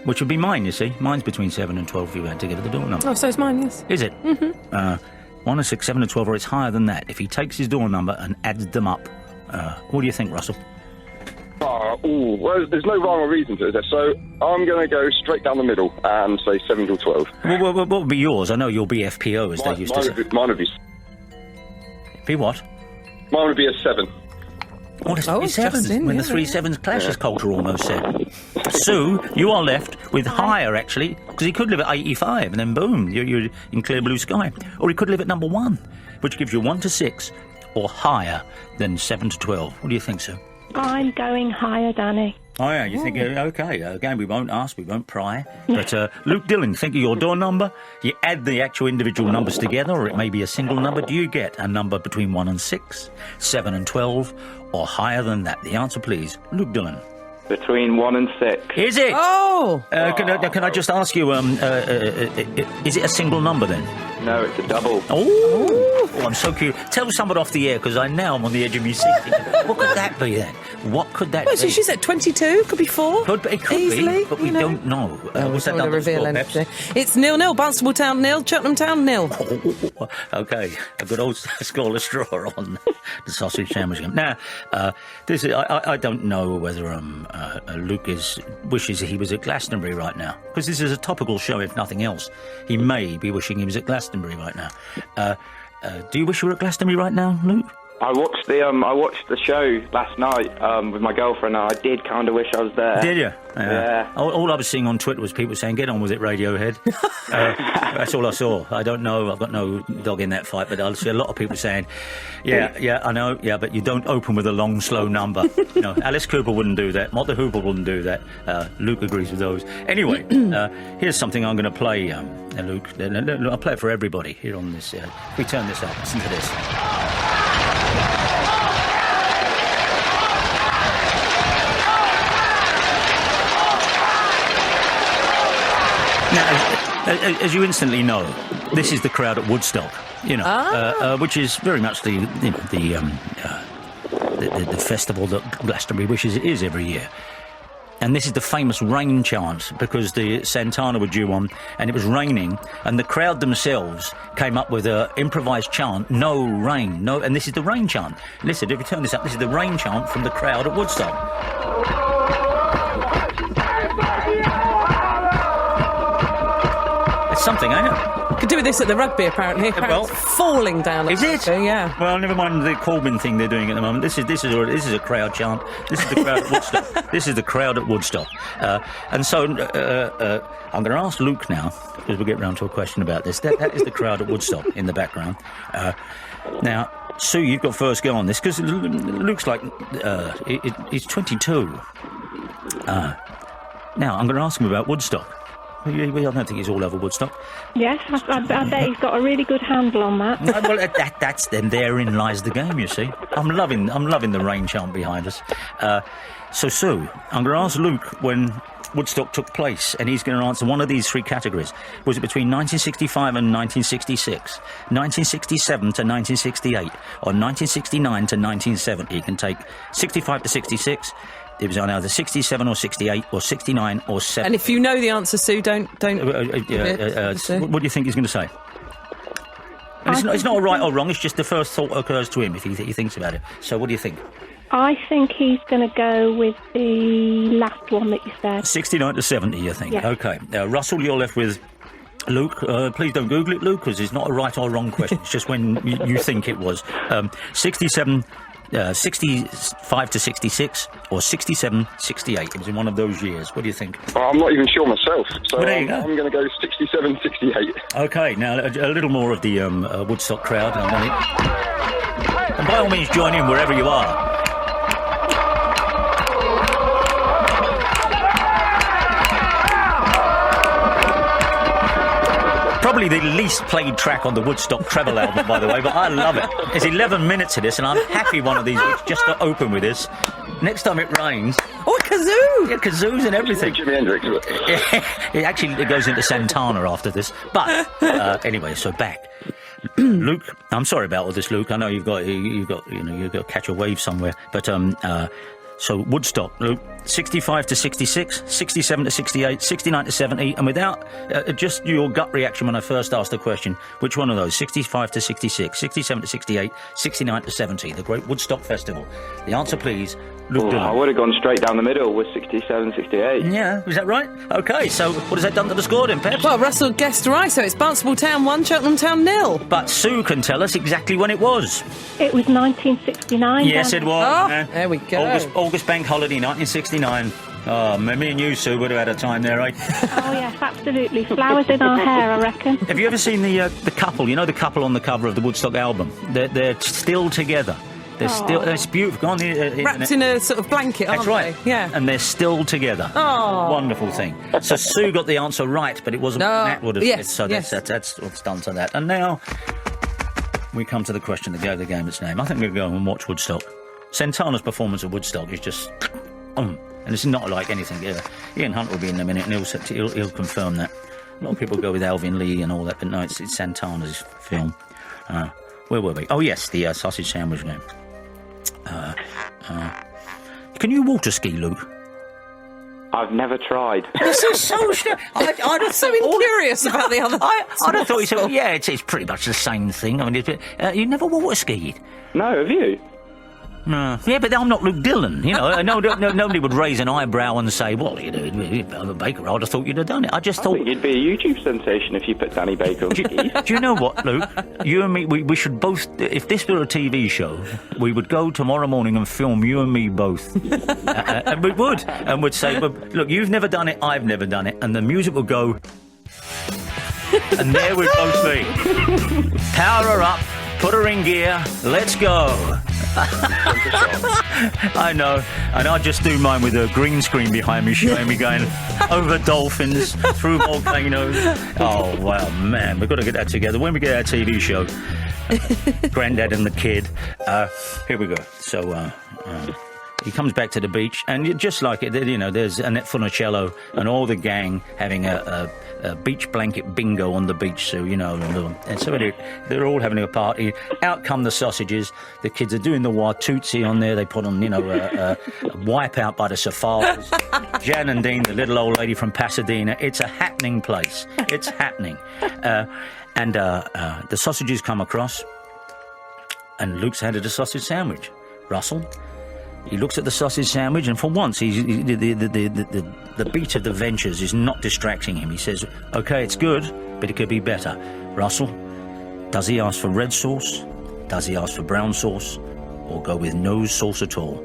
which would be mine, you see. Mine's between 7 and 12 if you add together the door number. Oh, so is mine, yes. Is it? Mm-hmm. 1 and 6, 7 and 12, or it's higher than that. If he takes his door number and adds them up, what do you think, Russell? Well, there's no rhyme or reason to it, so I'm going to go straight down the middle and say 7 till 12. Well, what would be yours? I know you'll be FPO, as they used to say. Mine would be... Be what? Mine would be a 7. Oh, it's sevens. When the 3 sevens clash, as Coulter almost said. Sue, you are left with higher, actually, because he could live at 85, and then boom, you're in clear blue sky. Or he could live at number 1, which gives you 1 to 6, or higher than 7 to 12. What do you think, Sue? I'm going higher, Danny. Oh, yeah, you think, okay, again, we won't ask, we won't pry. But Luke Dillon, think of your door number. You add the actual individual numbers together, or it may be a single number. Do you get a number between 1 and 6, 7 and 12, or higher than that? The answer, please, Luke Dillon. Between 1 and 6. Is it? Oh! Can I just ask you, is it a single number then? No, it's a double. Oh, I'm so curious. Tell someone off the air, because I'm on the edge of my seat. What could that be then? What could that be? So she's at 22, could be 4. It could easily, be, but we don't know. What's that number reveal anything? It's 0-0, Barnstable Town 0, Cheltenham Town 0. Okay, a good old scoreless draw on the sausage sandwich game. Now, I don't know whether Luke wishes he was at Glastonbury right now, because this is a topical show, if nothing else. He may be wishing he was at Glastonbury right now. Do you wish you were at Glastonbury right now, Luke? I watched the show last night with my girlfriend, and I did kind of wish I was there. Did you? Yeah. All I was seeing on Twitter was people saying, "Get on with it, Radiohead." That's all I saw. I don't know. I've got no dog in that fight, but I see a lot of people saying, "Yeah, I know. Yeah, but you don't open with a long, slow number." Alice Cooper wouldn't do that. Mott the Hoople wouldn't do that. Luke agrees with those. Anyway, here's something I'm going to play, Luke. I'll play it for everybody here on this. If we turn this up, listen to this. Now, as you instantly know, this is the crowd at Woodstock, which is very much the festival that Glastonbury wishes it is every year. And this is the famous rain chant, because the Santana were due on, and it was raining, and the crowd themselves came up with an improvised chant, no rain, no, and this is the rain chant. Listen, if you turn this up, this is the rain chant from the crowd at Woodstock. Something, ain't it? Could do with this at the rugby, apparently. Well, it's falling down. Is it? Rugby, yeah. Well, never mind the Corbyn thing they're doing at the moment. This is a crowd chant. This is the crowd at Woodstock. This is the crowd at Woodstock. And so I'm going to ask Luke now, because we'll get round to a question about this. That is the crowd at Woodstock in the background. Now, Sue, you've got first go on this, because Luke's like he's 22. Now I'm going to ask him about Woodstock. I don't think he's all over Woodstock. Yes, I bet he's got a really good handle on that. Well, that's them. Therein lies the game, you see. I'm loving the rain chant behind us. So, Sue, I'm going to ask Luke when Woodstock took place, and he's going to answer one of these 3 categories. Was it between 1965 and 1966, 1967 to 1968, or 1969 to 1970? He can take 65 to 66, It was on either 67 or 68 or 69 or 70. And if you know the answer, Sue, don't. What do you think he's going to say? And it's not a right or wrong. It's just the first thought occurs to him if he thinks about it. So, what do you think? I think he's going to go with the last one that you said. 69 to 70, you think? Yeah. Okay. Russell, you're left with Luke. Please don't Google it, Luke, because it's not a right or wrong question. It's just when you think it was. 65 to 66 or 67, 68. It was in one of those years. What do you think? I'm not even sure myself, so Well, there you go. I'm going to go 67, 68. Okay, now a little more of the Woodstock crowd. And by all means, join in wherever you are. Probably the least played track on the Woodstock treble album, by the way, but I love it. There's 11 minutes of this, and I'm happy one of these weeks just to open with this. Next time it rains... Oh, a kazoo! Yeah, kazoos and everything. Jimi Hendrix. It goes into Santana after this. But, anyway, so back. Luke, I'm sorry about all this, Luke. I know you've got to catch a wave somewhere. But, so Woodstock, Luke, 65 to 66, 67 to 68, 69 to 70, and without just your gut reaction when I first asked the question, which one of those? 65 to 66, 67 to 68, 69 to 70, the Great Woodstock Festival. The answer, please, Luke Dillon. I would have gone straight down the middle with 67, 68. Yeah, is that right? Okay, so what has that done to the score then, Pep? Well, Russell guessed right, so it's Barnstable Town 1, Cheltenham Town 0. But Sue can tell us exactly when it was. It was 1969. Yes, it was. Oh, there we go. August Bank Holiday, 1969. Oh, me and you, Sue, would have had a time there, right? Oh, yes, absolutely. Flowers in our hair, I reckon. Have you ever seen the couple? You know the couple on the cover of the Woodstock album? They're still together. It's beautiful. Go on the Wrapped in a sort of blanket, aren't That's right. they? Yeah. And they're still together. Oh. Wonderful thing. So Sue got the answer right, but it wasn't what Nat would have yes, said. So yes. that's what's done to that. And now we come to the question that gave the game its name. I think we're going to go and watch Woodstock. Santana's performance of Woodstock is just... and it's not like anything. Ian Hunt will be in a minute and he'll confirm that. A lot of people go with Alvin Lee and all that, but no, it's Santana's film. Where were we? Oh, yes, the sausage sandwich game. Can you water ski, Luke? I've never tried. This is so... I'd have so curious about the other... I'd have thought you said, yeah, it's pretty much the same thing. I mean, you never water skied? No, have you? No. Yeah, but I'm not Luke Dillon, you know. Nobody would raise an eyebrow and say, well, I'm a baker. I'd have thought you'd have done it. I thought you'd be a YouTube sensation if you put Danny Baker on skis. Do you know what, Luke? You and me, we should both... If this were a TV show, we would go tomorrow morning and film you and me both. And we would. And we'd say, well, look, you've never done it, I've never done it. And the music will go... and there we'd both be. Power her up, put her in gear, let's go. I know, and I just do mine with a green screen behind me showing me going over dolphins, through volcanoes. Oh, wow, man, we've got to get that together. When we get our TV show, Grandad and the Kid, here we go. So, he comes back to the beach, and just like it, you know, there's Annette Funicello and all the gang having a beach blanket bingo on the beach, so, you know, and so they're all having a party. Out come the sausages. The kids are doing the Watusi on there. They put on, you know, a Wipeout by the Safaris. Jan and Dean, the little old lady from Pasadena. It's a happening place. It's happening. And the sausages come across, and Luke's handed a sausage sandwich. Russell... He looks at the sausage sandwich, and for once, the beat of the ventures is not distracting him. He says, OK, it's good, but it could be better. Russell, does he ask for red sauce? Does he ask for brown sauce? Or go with no sauce at all?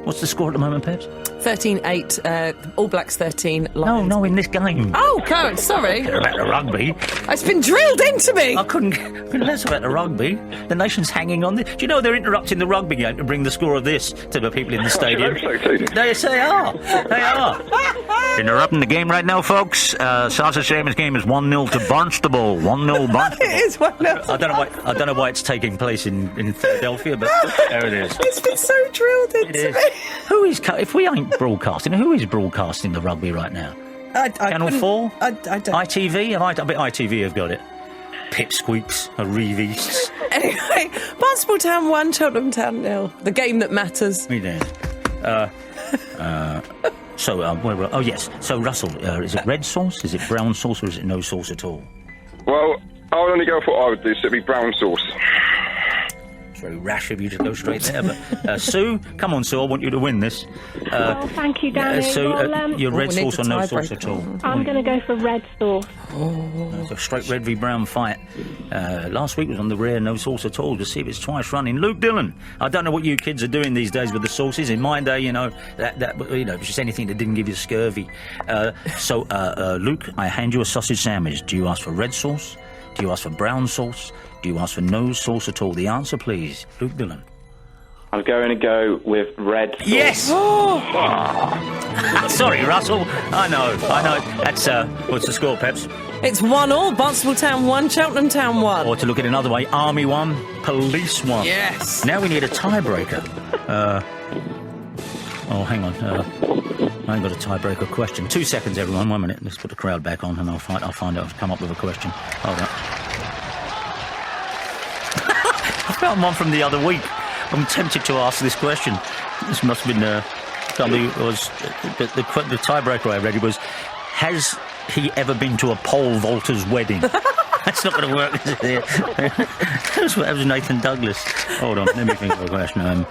What's the score at the moment, Peps? 13-8, All Blacks 13, Lions. No, in this game. Oh, God, sorry. About the rugby. It's been drilled into me. I couldn't less about the rugby. The nation's hanging on this. Do you know they're interrupting the rugby game to bring the score of this to the people in the stadium? Yes, they are. They are. Interrupting the game right now, folks. Sausage Sandwich game is 1-0 to Barnstable. 1-0 Barnstable. It is 1-0. I don't know why it's taking place in Philadelphia, but there it is. It's been so drilled into me. Who is... If we ain't broadcasting, who is broadcasting the rugby right now? Channel 4? I don't... ITV? I bet ITV have got it. Pipsqueaks, Reeveasts. Anyway, Barnstable Town 1, Cheltenham Town 0. The game that matters. We did. So, Russell, is it red sauce, is it brown sauce, or is it no sauce at all? Well, I would only go for what I would do, so it'd be brown sauce. It's very rash of you to go straight there, but Sue, come on, Sue, I want you to win this. Well, thank you, Danny. Your red sauce or no sauce at all? I'm going to go for red sauce. It's a straight red v brown fight. Last week was on the rare no sauce at all. To see if it's twice running. Luke Dillon. I don't know what you kids are doing these days with the sauces. In my day, that it was just anything that didn't give you scurvy. Luke, I hand you a sausage sandwich. Do you ask for red sauce? Do you ask for brown sauce? Do you ask for no sauce at all? The answer, please, Luke Dillon. I'm going to go with red sauce. Yes! Sorry, Russell. I know. That's, what's the score, Peps? It's 1-1. Barnstable Town 1, Cheltenham Town 1. Or to look at it another way, Army 1, Police 1. Yes. Now we need a tiebreaker. Hang on. I ain't got a tiebreaker question. 2 seconds, everyone. 1 minute. Let's put the crowd back on and I'll find out. I'll come up with a question. Hold on. I found one from the other week. I'm tempted to ask this question. This must have been the tiebreaker I read was, has he ever been to a pole vaulter's wedding? That's not going to work, is it? That was Nathan Douglas. Hold on, let me think of a question.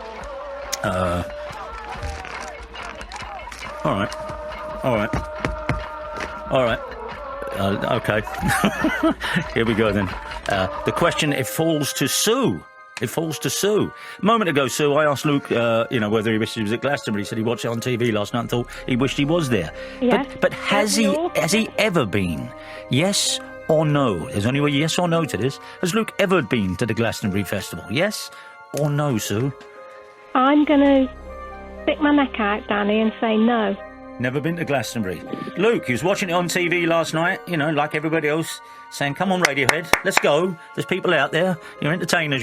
All right. Okay. Here we go then. The question, it falls to Sue. A moment ago, Sue, I asked Luke, whether he wished he was at Glastonbury. He said he watched it on TV last night and thought he wished he was there. Yes. But has he ever been? Yes or no? There's only a yes or no to this. Has Luke ever been to the Glastonbury Festival? Yes or no, Sue? I'm going to stick my neck out, Danny, and say no. Never been to Glastonbury. Luke, he was watching it on TV last night, like everybody else, saying, come on, Radiohead, let's go. There's people out there. You're entertainers,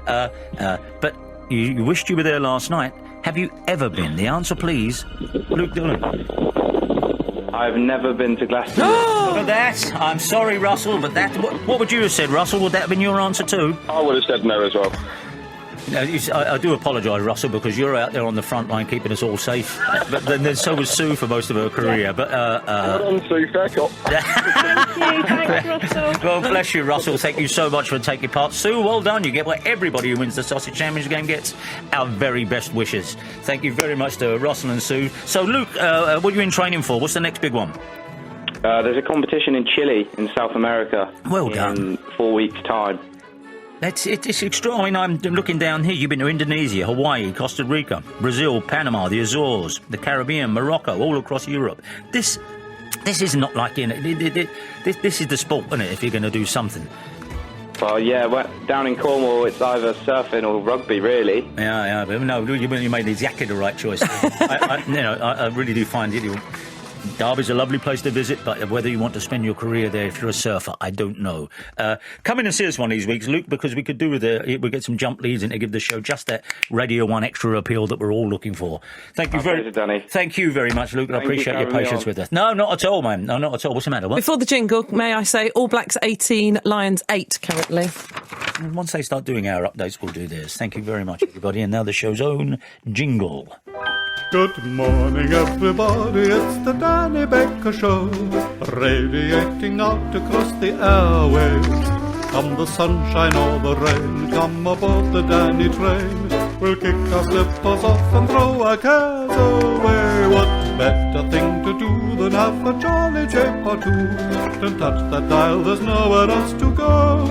But you wished you were there last night. Have you ever been? The answer, please, Luke Dillon. I've never been to Glastonbury. Look at that. I'm sorry, Russell, but what would you have said, Russell? Would that have been your answer too? I would have said no as well. I do apologise, Russell, because you're out there on the front line keeping us all safe. But then so was Sue for most of her career. But well done, Sue. Fair cop. Thanks, Russell. Well, bless you, Russell. Thank you so much for taking part. Sue, well done. You get what everybody who wins the Sausage Sandwich game gets. Our very best wishes. Thank you very much to Russell and Sue. So, Luke, what are you in training for? What's the next big one? There's a competition in Chile, in South America. Well done. In 4 weeks' time. It's extraordinary. I'm looking down here. You've been to Indonesia, Hawaii, Costa Rica, Brazil, Panama, the Azores, the Caribbean, Morocco, all across Europe. This is not like, this is the sport, isn't it, if you're going to do something? Well, yeah, down in Cornwall, it's either surfing or rugby, really. Yeah, but no, you made exactly the right choice. I really do find it. Derby's a lovely place to visit, but whether you want to spend your career there if you're a surfer, I don't know. Come in and see us one of these weeks, Luke, because we could we get some jump leads in to give the show just that Radio 1 extra appeal that we're all looking for. Thank you Thank you very much, Luke. I appreciate your patience with us. No, not at all, man. No, not at all. What's the matter? What? Before the jingle, may I say All Blacks 18, Lions 8 currently. Once they start doing our updates, we'll do theirs. Thank you very much, everybody. And now the show's own jingle. Good morning, everybody, it's the Danny Baker Show, radiating out across the airwaves. Come the sunshine or the rain, come aboard the Danny train. We'll kick our slippers off and throw our cares away. What better thing to do than have a jolly jape or two? Don't touch that dial, there's nowhere else to go.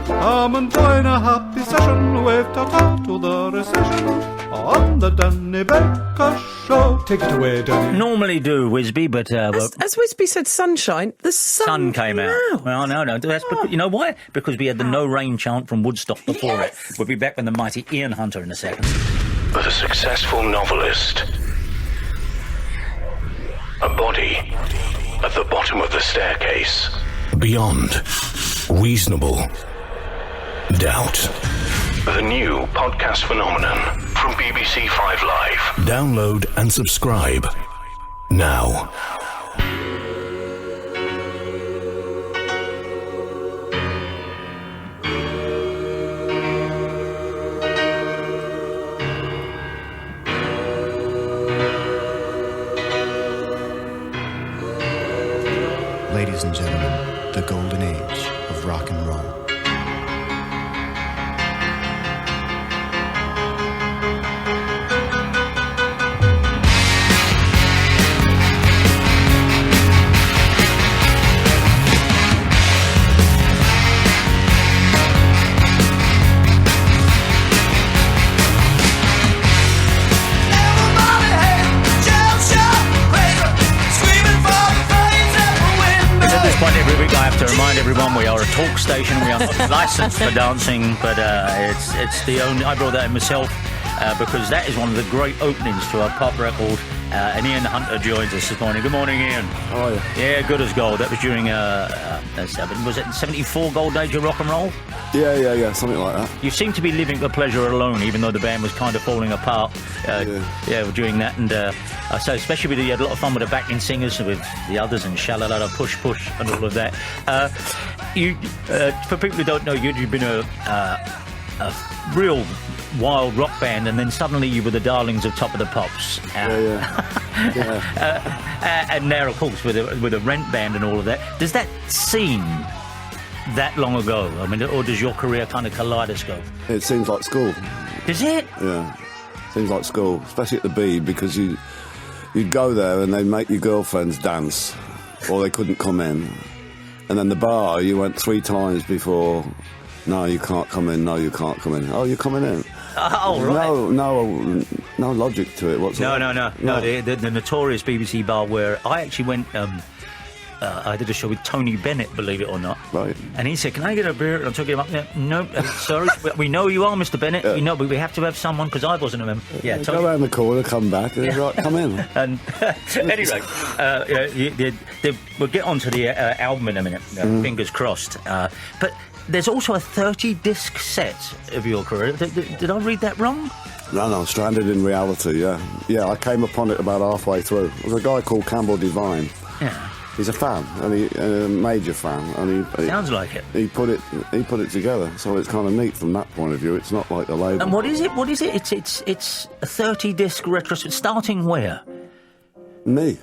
Come and join a happy session, wave ta-ta to the recession on the Danny Baker Show. Take it away, Danny. Normally do, Wisby, but... as Wisby said, sunshine, the sun came out. Well, no, that's because, you know why? Because we had the no rain chant from Woodstock before it. We'll be back with the mighty Ian Hunter in a second. But a successful novelist, a body at the bottom of the staircase, beyond reasonable doubt. The new podcast phenomenon from BBC 5 Live. Download and subscribe now. everyone. We are a talk station. We are not licensed for dancing, but it's the only. I brought that in myself because that is one of the great openings to our pop record. And Ian Hunter joins us this morning. Good morning, Ian. How are you? Yeah, good as gold. That was during was it 74 Gold Age of rock and roll? Yeah, something like that. You seem to be living the pleasure alone, even though the band was kind of falling apart. During that, and so especially with you had a lot of fun with the backing singers, with the others, and Shalalala, Push Push, and all of that. For people who don't know, you've been a real wild rock band, and then suddenly you were the darlings of Top of the Pops. And now, of course, with a Rent band and all of that. Does that seem that long ago? I mean, or does your career kind of kaleidoscope? It seems like school. Does it? Yeah, seems like school, especially at the Bee, because you'd go there and they'd make your girlfriends dance, or they couldn't come in. And then the bar, you went 3 times before. No, you can't come in. No, you can't come in. Oh, you're coming in. Oh, right. No logic to it whatsoever. No. The notorious BBC bar where I actually went. I did a show with Tony Bennett, believe it or not. Right. And he said, "Can I get a beer?" And I took him up there. No, sorry, we know you are, Mr. Bennett. We know, but we have to have someone because I wasn't a member. Yeah, Tony. Go around the corner, come back, and right, come in. And anyway, we'll get on to the album in a minute. Fingers crossed. But there's also a 30-disc set of your career. Did I read that wrong? No, Stranded in Reality, yeah, I came upon it about halfway through. There's a guy called Campbell Devine. Yeah. He's a fan, and a major fan, and he sounds like it. He put it together, so it's kind of neat from that point of view. It's not like the label. And what is it? It's a 30-disc retrospective. Starting where? Me.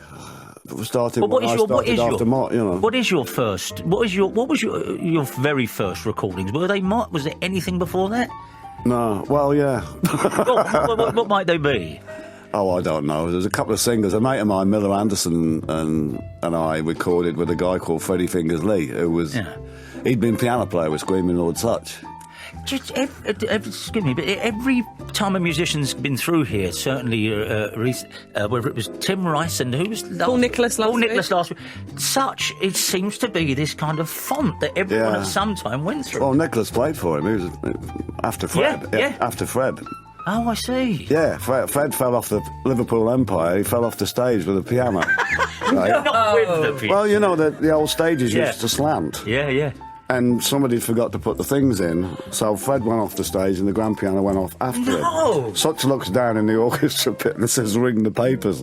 Starting when I started after Mott, you know. What was your very first recordings? Were they Mott? Was there anything before that? No. Well, yeah. what might they be? Oh, I don't know. There's a couple of singers. A mate of mine, Miller Anderson, and I recorded with a guy called Freddie Fingers Lee, who was... Yeah. He'd been piano player with Screaming Lord Sutch. Excuse me, but every time a musician's been through here, certainly, whether it was Tim Rice and who was... Paul Nicholas last week. Sutch, it seems to be this kind of font that everyone at some time went through. Well, Nicholas played for him. He was after Fred. Yeah. After Fred. Oh, I see. Yeah, Fred fell off the Liverpool Empire. He fell off the stage with a piano. Right? Not with the piano. Well, you know, the old stages used to slant. Yeah. And somebody forgot to put the things in, so Fred went off the stage and the grand piano went off after him. Sutch looks down in the orchestra pit and says, "Ring the papers."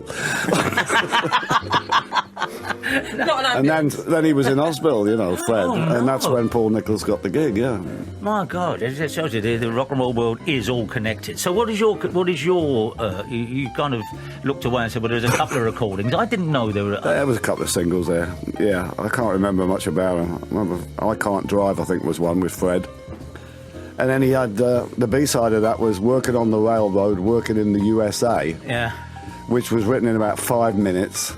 And then he was in Osbill, you know, Fred, and that's when Paul Nicholas got the gig. Yeah. My God, it shows you the rock and roll world is all connected. So what is your? You kind of looked away and said, "Well, there's a couple of recordings." I didn't know there were. There was a couple of singles there. Yeah, I can't remember much about them. I remember "I Can't Drive," I think was one with Fred. And then he had the B-side of that was "Working on the Railroad, Working in the USA." Yeah. Which was written in about 5 minutes.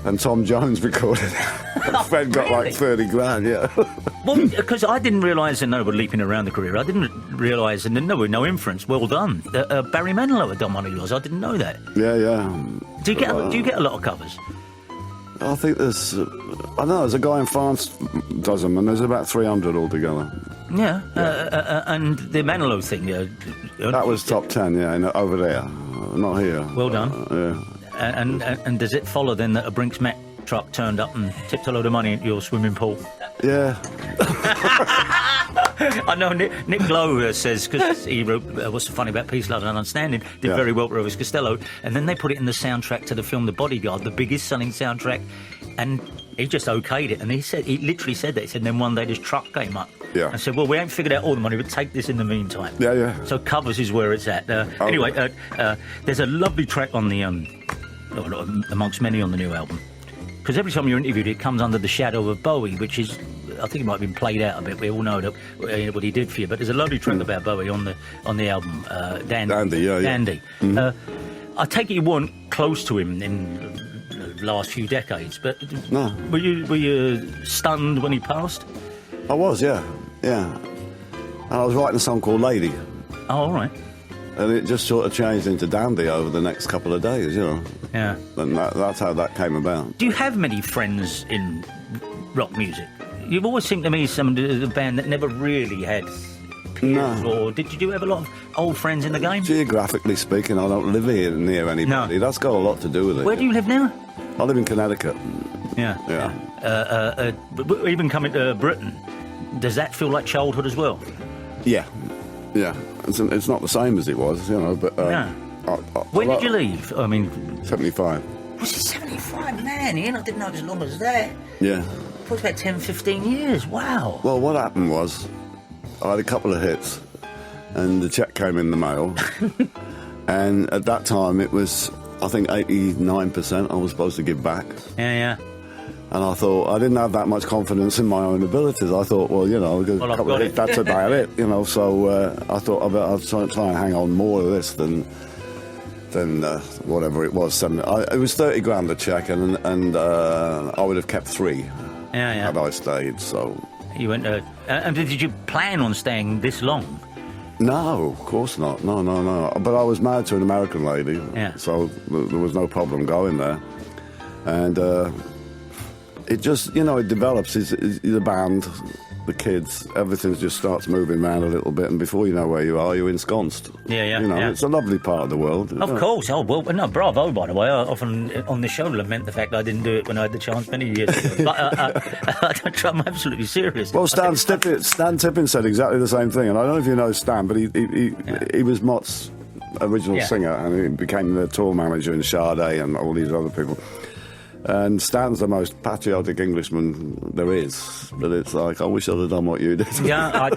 And Tom Jones recorded it. And Fred got like 30 grand, yeah. Well, because I didn't realise, and no, we're leaping around the career, I didn't realise, and no inference, well done, Barry Manilow had done one of yours. I didn't know that. Yeah. Do you get a lot of covers? I think there's a guy in France does them, and there's about 300 altogether. Yeah. And the Manilow thing, that was top 10, over there, not here. Well done. Yeah. And does it follow then that a Brinks Mac truck turned up and tipped a load of money into your swimming pool? Yeah. I know Nick Lowe says, because he wrote What's So Funny About Peace, Love and Understanding, did very well with Elvis Costello, and then they put it in the soundtrack to the film The Bodyguard, the biggest selling soundtrack, and he just okayed it, and he literally said that. He said, and then one day this truck came up. Yeah. I said, well, we ain't figured out all the money, but take this in the meantime. Yeah. So covers is where it's at. Anyway, there's a lovely track on the... amongst many on the new album, because every time you're interviewed it comes under the shadow of Bowie, which is, I think it might have been played out a bit, we all know that, what he did for you, but there's a lovely track about Bowie on the album, Dandy. Dandy. Mm-hmm. I take it you weren't close to him in the last few decades, but no. Were you stunned when he passed? I was, yeah. And I was writing a song called Lady. Oh, all right. And it just sort of changed into Dandy over the next couple of days, you know. Yeah. And that's how that came about. Do you have many friends in rock music? You've always seemed to me a band that never really had peers, or did you have a lot of old friends in the game? Geographically speaking, I don't live here near anybody. No. That's got a lot to do with it. Where do you live now? I live in Connecticut. Yeah. But even coming to Britain, does that feel like childhood as well? Yeah. It's not the same as it was, but... When did you leave? I mean... 75. Was it 75? Man, Ian, I didn't know it was as long as that. Yeah. It was about 10, 15 years. Wow. Well, what happened was, I had a couple of hits, and the cheque came in the mail, and at that time it was, I think, 89% I was supposed to give back. Yeah. And I thought, I didn't have that much confidence in my own abilities. I thought, a couple of hits, that's about it, so I thought I'll try and hang on more of this than whatever it was. It was 30 grand a cheque, and I would have kept 3 had I stayed. So you went. And did you plan on staying this long? No, of course not. No. But I was married to an American lady, so there was no problem going there. And it just, it develops. The band, the kids, everything just starts moving around a little bit, and before you know where you are, you're ensconced. Yeah. It's a lovely part of the world. Of course. Oh, well, no, bravo, by the way. I often, on the show, lament the fact that I didn't do it when I had the chance many years ago. But I'm absolutely serious. Well, Stan Tippin said exactly the same thing, and I don't know if you know Stan, but he was Mott's original singer, and he became the tour manager in Sade and all these other people. And Stan's the most patriotic Englishman there is, but it's like, I wish I'd have done what you did. Yeah,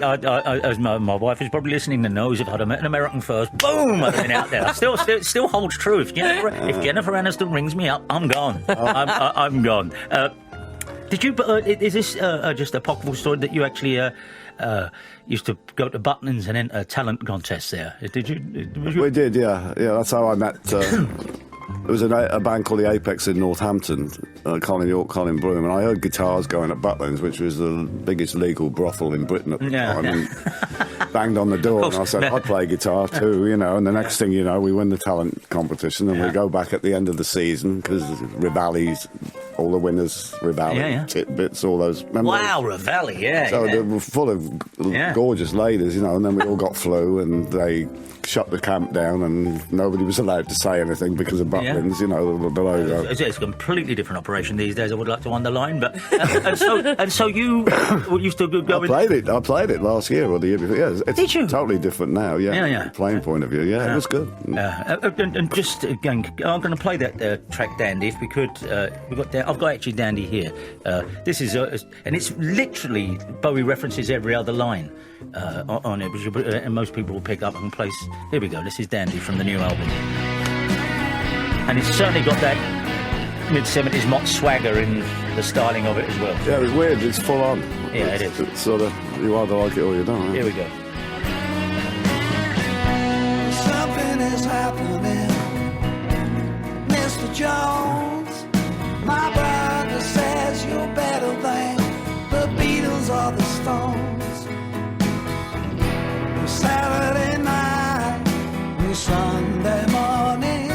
as my wife is probably listening to knows, if I'd have met an American first, boom, I'd have been out there. Still holds true. If Jennifer Aniston rings me up, I'm gone. I'm gone. Did you? Is this just a apocryphal story that you actually used to go to Butlins and enter talent contests there? Did you? We did, yeah. That's how I met. There was a band called the Apex in Northampton, Colin York, Colin Bloom, and I heard guitars going at Butlins, which was the biggest legal brothel in Britain at the time, and banged on the door, and I said, I play guitar too, and the next thing you know, we win the talent competition, and we go back at the end of the season, because Rivali's, all the winners, Rivali, Titbits, all those. Remember? Wow, Rivali, So they were full of gorgeous ladies, and then we all got flu, and they shut the camp down, and nobody was allowed to say anything because of Butlins, the logo. It's a completely different operation these days, I would like to underline, but and so you used to go I played it last year or the year before. Yeah, it's Did you? Totally different now, from a playing point of view. Yeah, it was good. And just again, I'm going to play that track Dandy if we could. I've got actually Dandy here. This is and it's literally Bowie references every other line on it, which and most people will pick up and place. Here we go. This is Dandy from the new album, and it's certainly got that mid-70s Mott swagger in the styling of it as well. Yeah, it's weird. It's full on. Yeah, it is. It's sort of, you either like it or you don't. Here we go. Something is happening, Mr. Jones. My brother says you're better than the Beatles or the Stones. Saturday night, Sunday morning,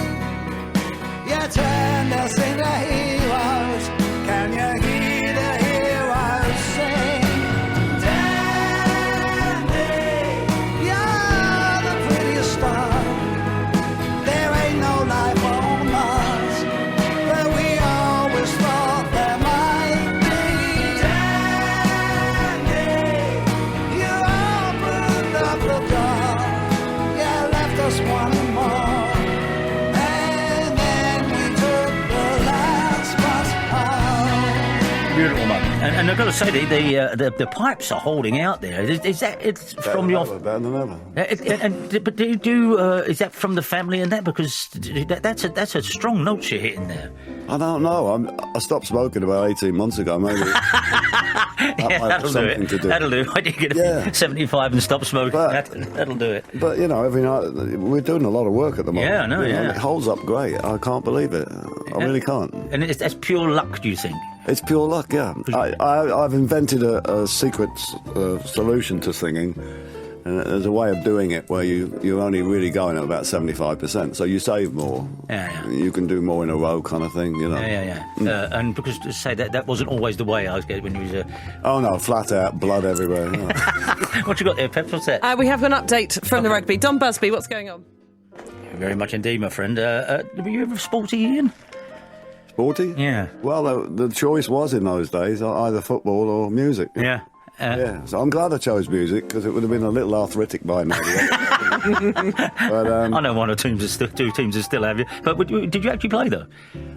you turned us into heroes. Can you hear the heroes sing? Dandy, you're the prettiest star. There ain't no life on Mars, but we always thought there might be. Dandy, you opened up the door, you left us wanting more. Beautiful moment, and I've got to say the pipes are holding out there. Is that it's from your? Better than ever. But do you do? Is that from the family and that? Because that's a strong note you're hitting there. I don't know. I stopped smoking about 18 months ago. Maybe that'll do it. That'll do. Why do you get 75 and stop smoking? That'll do it. But every night we're doing a lot of work at the moment. Yeah, I know. It holds up great. I can't believe it. I really can't. And that's pure luck, do you think? It's pure luck, yeah. I've invented a secret solution to singing, And there's a way of doing it where you're only really going at about 75%, so you save more. Yeah. You can do more in a row, kind of thing, you know. Yeah. And because to say that wasn't always the way I was getting when you was Oh no, flat out, blood everywhere. You know. What you got there, Pep? What's that? We have an update from the rugby. Don Busby, what's going on? Very much indeed, my friend. Were you ever sporty, Ian? Sporty? Yeah. Well, the choice was in those days either football or music. Yeah. Yeah, so I'm glad I chose music because it would have been a little arthritic by now. But, I know one or two teams that still have you. But did you actually play though?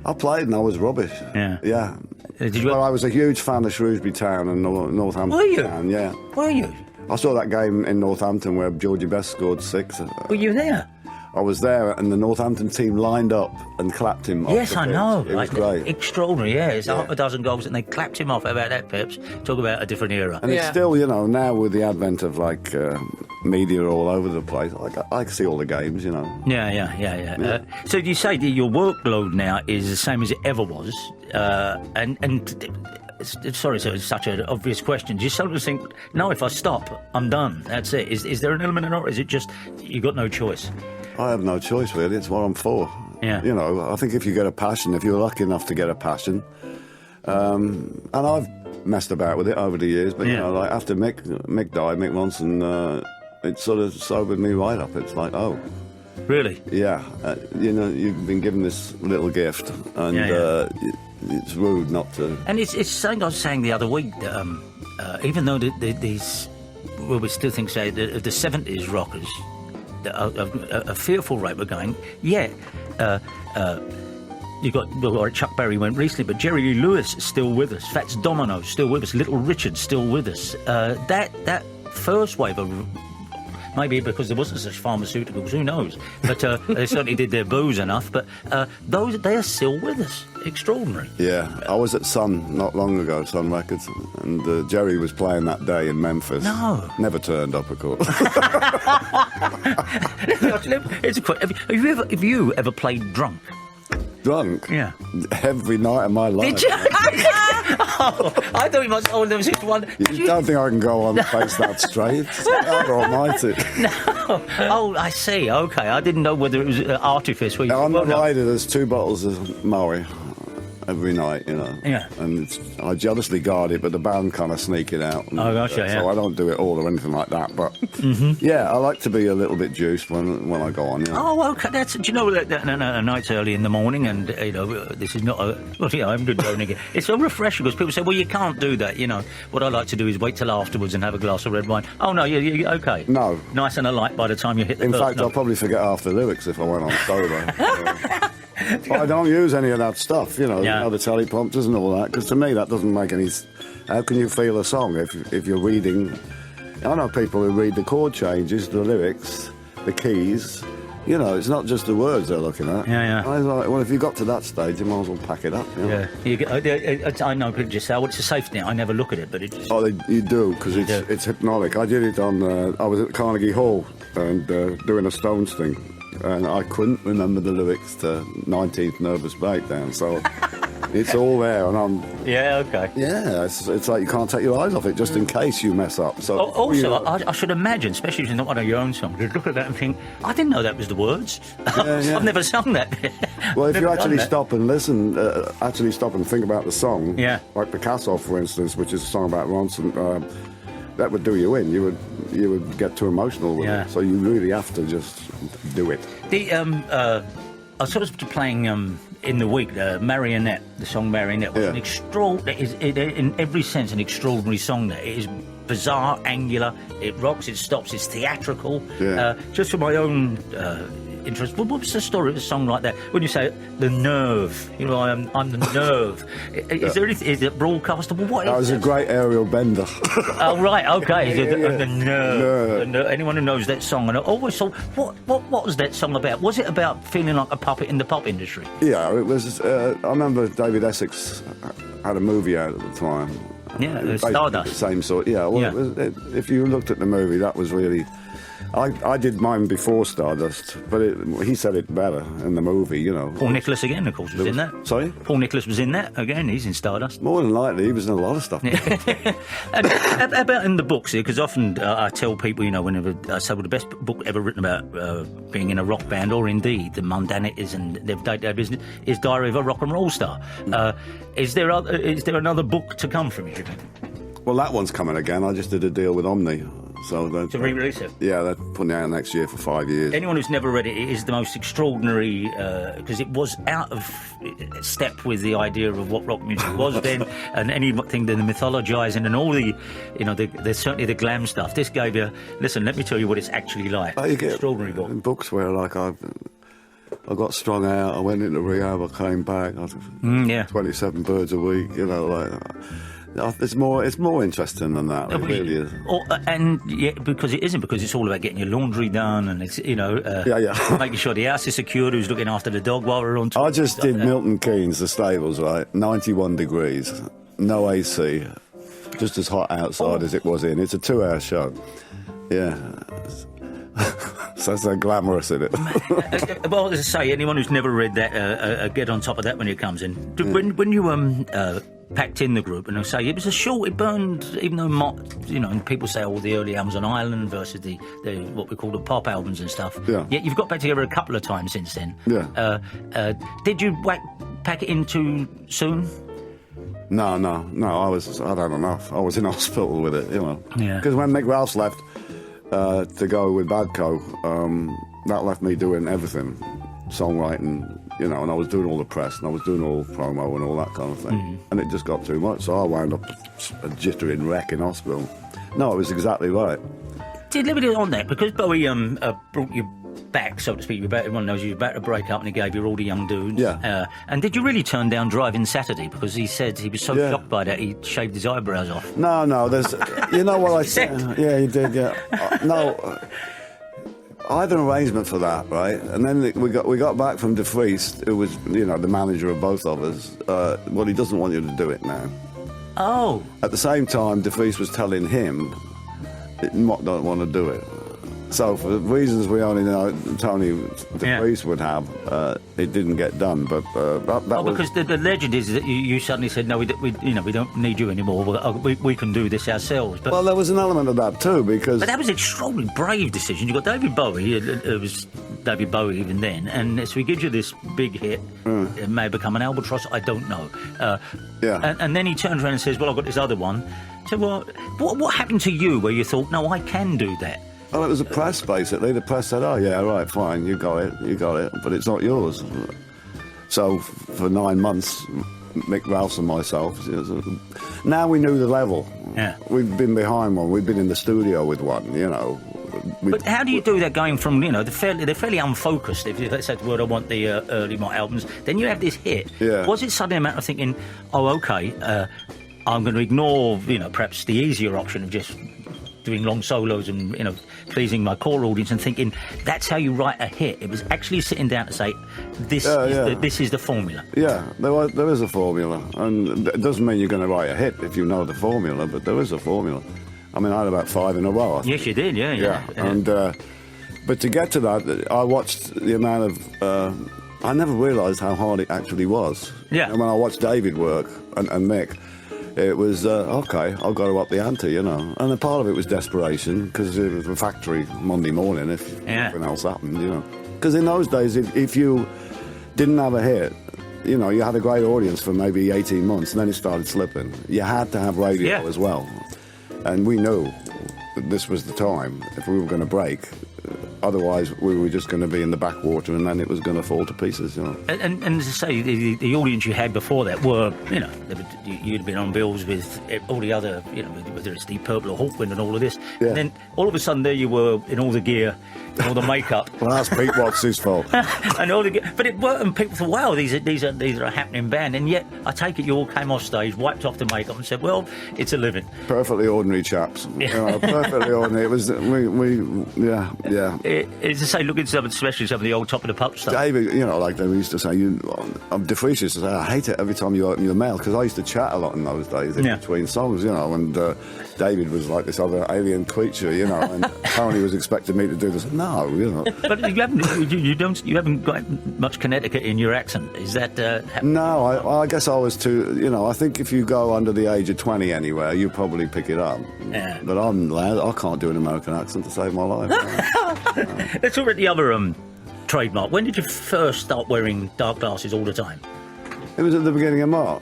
I played and I was rubbish. Yeah. Well, I was a huge fan of Shrewsbury Town and Northampton. Were you? Town, yeah. Were you? I saw that game in Northampton where Georgie Best scored 6. Were you there? I was there, and the Northampton team lined up and clapped him off. Yes, I know. It was great. Extraordinary, yeah. It's half a dozen goals, and they clapped him off. How about that, Peps? Talk about a different era. And it's still, you know, now with the advent of, like, media all over the place, I can see all the games, you know. Yeah. So you say that your workload now is the same as it ever was, sorry, so it's such an obvious question. Do you sort of think, no, if I stop, I'm done, that's it? Is there an element in it, or is it just you've got no choice? I have no choice, really. It's what I'm for. Yeah. You know, I think if you get a passion, if you're lucky enough to get a passion, and I've messed about with it over the years, but, you know, like after Mick died, Mick Ronson, it sort of sobered me right up. It's like, oh. Really? Yeah. You know, you've been given this little gift, and it's rude not to. And it's something I was saying the other week, that, even though these, well, we still think, say, the 70s rockers, a fearful rate were going, you got, well, Chuck Berry went recently, but Jerry Lee Lewis is still with us, Fats Domino still with us, Little Richard still with us. That first wave of, maybe because there wasn't such pharmaceuticals, who knows? But they certainly did their booze enough. But they are still with us. Extraordinary. Yeah, I was at Sun not long ago, Sun Records, and Jerry was playing that day in Memphis. No. Never turned up, of course. It's a question. Have you ever played drunk? Drunk? Yeah. Every night of my life. Did you? I thought you must. Oh, there was just one. You don't think I can go on the face that straight? God almighty. No. Oh, I see. Okay, I didn't know whether it was artifice. On the rider, there's 2 bottles of Maui every night, you know. Yeah. And I jealously guard it, but the band kind of sneak it out. And, gotcha, So I don't do it all or anything like that. But yeah, I like to be a little bit juiced when I go on. You know? Oh, okay. Do you know that a night's early in the morning, and you know this is not a. Well, yeah, I'm doing again. It's so refreshing because people say, well, you can't do that. You know, what I like to do is wait till afterwards and have a glass of red wine. Oh no, you okay? No. Nice and alight by the time you hit the. In first fact, note. I'll probably forget half the lyrics if I went on sober. But I don't use any of that stuff, you know, the teleprompters and all that, because to me that doesn't make any. How can you feel a song if you're reading? I know people who read the chord changes, the lyrics, the keys. You know, it's not just the words they're looking at. Yeah. I was like, well, if you got to that stage, you might as well pack it up. You know? Yeah. I know people just say, well, it's a safety net. I never look at it, but it just. Oh, you do, because it's hypnotic. I did it on. I was at Carnegie Hall and doing a Stones thing. And I couldn't remember the lyrics to 19th Nervous Breakdown, so it's all there, and I'm... Yeah, okay. Yeah, it's like you can't take your eyes off it, just in case you mess up. So also, I should imagine, especially if it's not one of your own songs, you'd look at that and think, I didn't know that was the words. Yeah. I've never sung that. Well, if you actually stop and listen, actually stop and think about the song, like Picasso, for instance, which is a song about Ronson, that would do you in. You would get too emotional with it. So you really have to just do it. I was sort of playing in the week Marionette, the song Marionette, was an extraordinary, in every sense, an extraordinary song. There, it is bizarre, angular, it rocks, it stops, it's theatrical. Just for my own interest, what's the story of a song like that? When you say the nerve, you know, I'm the nerve. Is there anything? Is it broadcastable? What is that? Was a great aerial bender. Oh right, okay. The nerve. Anyone who knows that song, and I always thought, what was that song about? Was it about feeling like a puppet in the pop industry? Yeah, it was. I remember David Essex had a movie out at the time. Yeah, Stardust. Same sort. Yeah. Well, if you looked at the movie, that was really. I did mine before Stardust, but he said it better in the movie, you know. Paul Nicholas again, of course, was in that. Sorry? Paul Nicholas was in that again. He's in Stardust. More than likely, he was in a lot of stuff. And how about in the books here? Because often I tell people, you know, whenever I say, well, the best book ever written about being in a rock band, or indeed the mundanities and their day-to-day business, is Diary of a Rock and Roll Star. Is there another book to come from it, you think? Well, that one's coming again. I just did a deal with Omni. To re-release it? Yeah, they're putting it out next year for 5 years. Anyone who's never read it, it is the most extraordinary, because it was out of step with the idea of what rock music was then, and anything, the mythologising and all the, you know, there's certainly the glam stuff. This gave you, listen, let me tell you what it's actually like. Extraordinary book. Books where, like, I got strung out, I went into rehab, I came back, 27 birds a week, you know, like... It's more interesting than that. It really is. Because it isn't. Because it's all about getting your laundry done, and it's making sure the house is secured. Who's looking after the dog while we're on tour. I just did Milton Keynes, the stables, right? 91 degrees, no AC, just as hot outside as it was in. It's a 2-hour show. Yeah. So it's so glamorous, isn't it? Well, as I say, anyone who's never read that, get on top of that when it comes in. When you packed in the group, and I say it was a short, it burned, even though Mott, you know, and people say all the early albums on Ireland versus the what we call the pop albums and stuff. Yeah. Yet you've got back together a couple of times since then. Yeah. Did you pack it in too soon? No. I'd had enough. I was in hospital with it, you know. Yeah. Because when Mick Ralphs left to go with Badco, that left me doing everything, songwriting. You know, and I was doing all the press, and I was doing all promo and all that kind of thing. And it just got too much, so I wound up a jittering wreck in hospital. No, it was exactly right. Did a little bit on that, because Bowie brought you back, so to speak. Everyone knows you were about to break up, and he gave you all the young dudes. Yeah. And did you really turn down Driving Saturday? Because he said he was so shocked by that, he shaved his eyebrows off. No, there's... You know what I said? Yeah, he did, yeah. No... I had an arrangement for that, right? And then we got back from De Vries, who was, you know, the manager of both of us. Well, he doesn't want you to do it now. Oh. At the same time, De Vries was telling him, Mott don't want to do it. So for the reasons we only know Tony De Vries would have, it didn't get done. But that was... because the legend is that you suddenly said, no, we don't need you anymore. We can do this ourselves. But, well, there was an element of that too, because... But that was an extraordinarily brave decision. You got David Bowie. It was David Bowie even then, and so he gives you this big hit. It may become an albatross. I don't know. And then he turns around and says, "Well, I've got this other one." So, well, what happened to you where you thought, "No, I can do that"? Well, it was the press, basically. The press said, "Oh, yeah, right, fine, you got it, but it's not yours." So, for 9 months, Mick Ralphs and myself, now we knew the level. Yeah. We'd been behind one, we'd been in the studio with one, you know. But how do you do that going from, you know, they're fairly unfocused, if they said the word, I want the early Mott albums, then you have this hit. Yeah. Was it suddenly a matter of thinking, oh, OK, I'm going to ignore, you know, perhaps the easier option of just doing long solos and, you know, pleasing my core audience, and thinking that's how you write a hit? It was actually sitting down to say, this is the formula. Yeah, there is a formula, and it doesn't mean you're going to write a hit if you know the formula, but there is a formula. I mean, I had about 5 in a row. Yes, you did, yeah. And but to get to that, I watched the amount of... I never realised how hard it actually was. Yeah. And when I watched David work and Mick, it was, OK, I've got to up the ante, you know. And a part of it was desperation, because it was a factory Monday morning if nothing else happened, you know. Because in those days, if you didn't have a hit, you know, you had a great audience for maybe 18 months, and then it started slipping. You had to have radio as well. And we knew that this was the time, if we were going to break. Otherwise, we were just going to be in the backwater, and then it was going to fall to pieces, you know. And as I say, the audience you had before that were, you know, you'd been on bills with all the other, you know, whether it's Deep Purple or Hawkwind and all of this. Yeah. And then all of a sudden there you were in all the gear, all the makeup. Well, that's Pete Watts' fault. And all the gear. But it worked, and people thought, wow, these are a happening band. And yet, I take it you all came off stage, wiped off the makeup, and said, well, it's a living. Perfectly ordinary chaps. You know, perfectly ordinary. It was, It's to say, look at especially some of the old Top of the Pops stuff. David, you know, like they used to say, De Vries used to say, I hate it every time you open your mail, because I used to chat a lot in those days in between songs, you know, and David was like this other alien creature, and apparently was expecting me to do this. No, But you haven't got much Connecticut in your accent. Is that? No, I guess I was too. I think if you go under the age of 20 anywhere, you probably pick it up. Yeah. But I can't do an American accent to save my life. Let's talk about the other trademark. When did you first start wearing dark glasses all the time? It was at the beginning of Mott.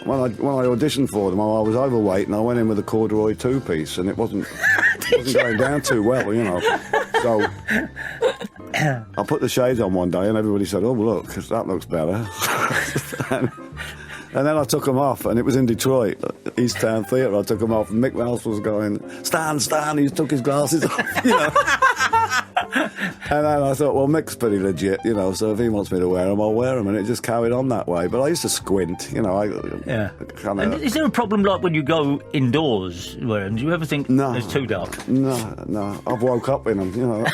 When I auditioned for them, I was overweight and I went in with a corduroy two-piece and it wasn't going down too well, So I put the shades on one day and everybody said, "Oh, look, that looks better." And then I took them off, and it was in Detroit, East Town Theatre. I took them off, and Mick Mouse was going, Stan, he took his glasses off, And then I thought, well, Mick's pretty legit, so if he wants me to wear them, I'll wear them, and it just carried on that way. But I used to squint, And is there a problem like when you go indoors wearing them? Do you ever think it's too dark? No. I've woke up in them,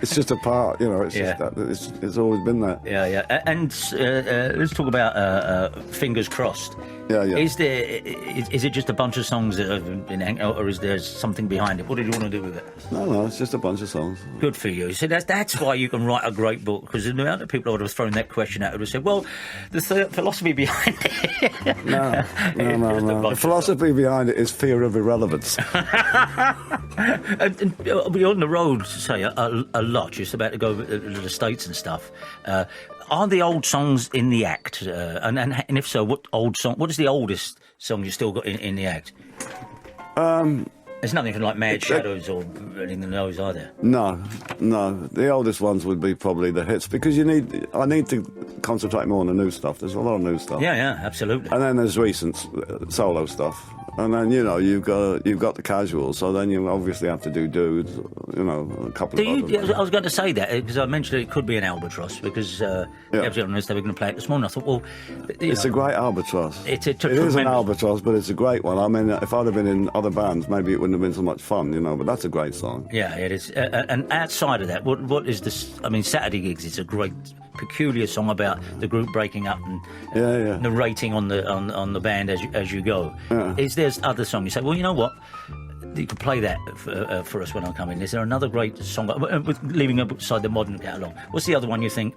It's just a part, it's just that. It's always been there. Yeah. And let's talk about Fingers Crossed. Yeah. Is it just a bunch of songs that have been, or is there something behind it? What did you want to do with it? No, it's just a bunch of songs. Good for you. See, that's why you can write a great book, because the amount of people that would have thrown that question out would have said, well, the philosophy behind it. No. The philosophy behind it is fear of irrelevance. and you're on the road, say, a lot. You're about to go to the States and stuff. Are the old songs in the act? And if so, what is the oldest song you still got in the act? There's nothing from like Mad Shadows or anything of those, are there? No. The oldest ones would be probably the hits, because I need to concentrate more on the new stuff. There's a lot of new stuff. Yeah, absolutely. And then there's recent solo stuff. And then, you've got the casuals, so then you obviously have to do dudes, a couple of I was going to say that, because I mentioned it could be an albatross, because everyone knows they were going to play it this morning. I thought, well... It's a great albatross. It is an albatross, but it's a great one. I mean, if I'd have been in other bands, maybe it wouldn't have been so much fun, but that's a great song. Yeah, it is. And outside of that, what is this... I mean, Saturday Gigs is a great... peculiar song about the group breaking up and narrating on the band as you go. Is there other song you say, well, you know what, you could play that for us when I come in? Is there another great song with leaving aside the modern catalogue? What's the other one you think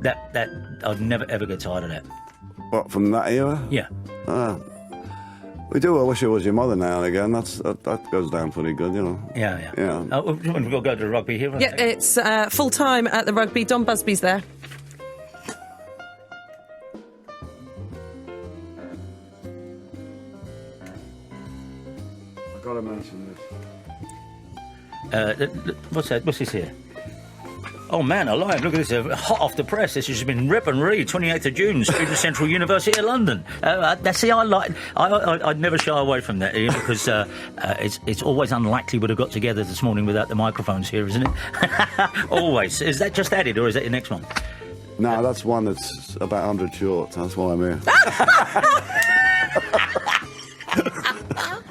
that I'd never ever get tired of that? What, from that era? Yeah. We do I Wish It Was Your Mother now and again. That goes down pretty good, Yeah. We've got to go to the rugby here. Yeah, it's full time at the rugby. Don Busby's there. I've got to mention this. What's that? What's this here? Oh, man alive, look at this. Hot off the press. This has been Rip and Read, 28th of June, Student Central University of London. I'd never shy away from that, Ian, because it's always unlikely we'd have got together this morning without the microphones here, isn't it? Always. Is that just added, or is that your next one? No, that's one that's about 100 short. That's why I'm here.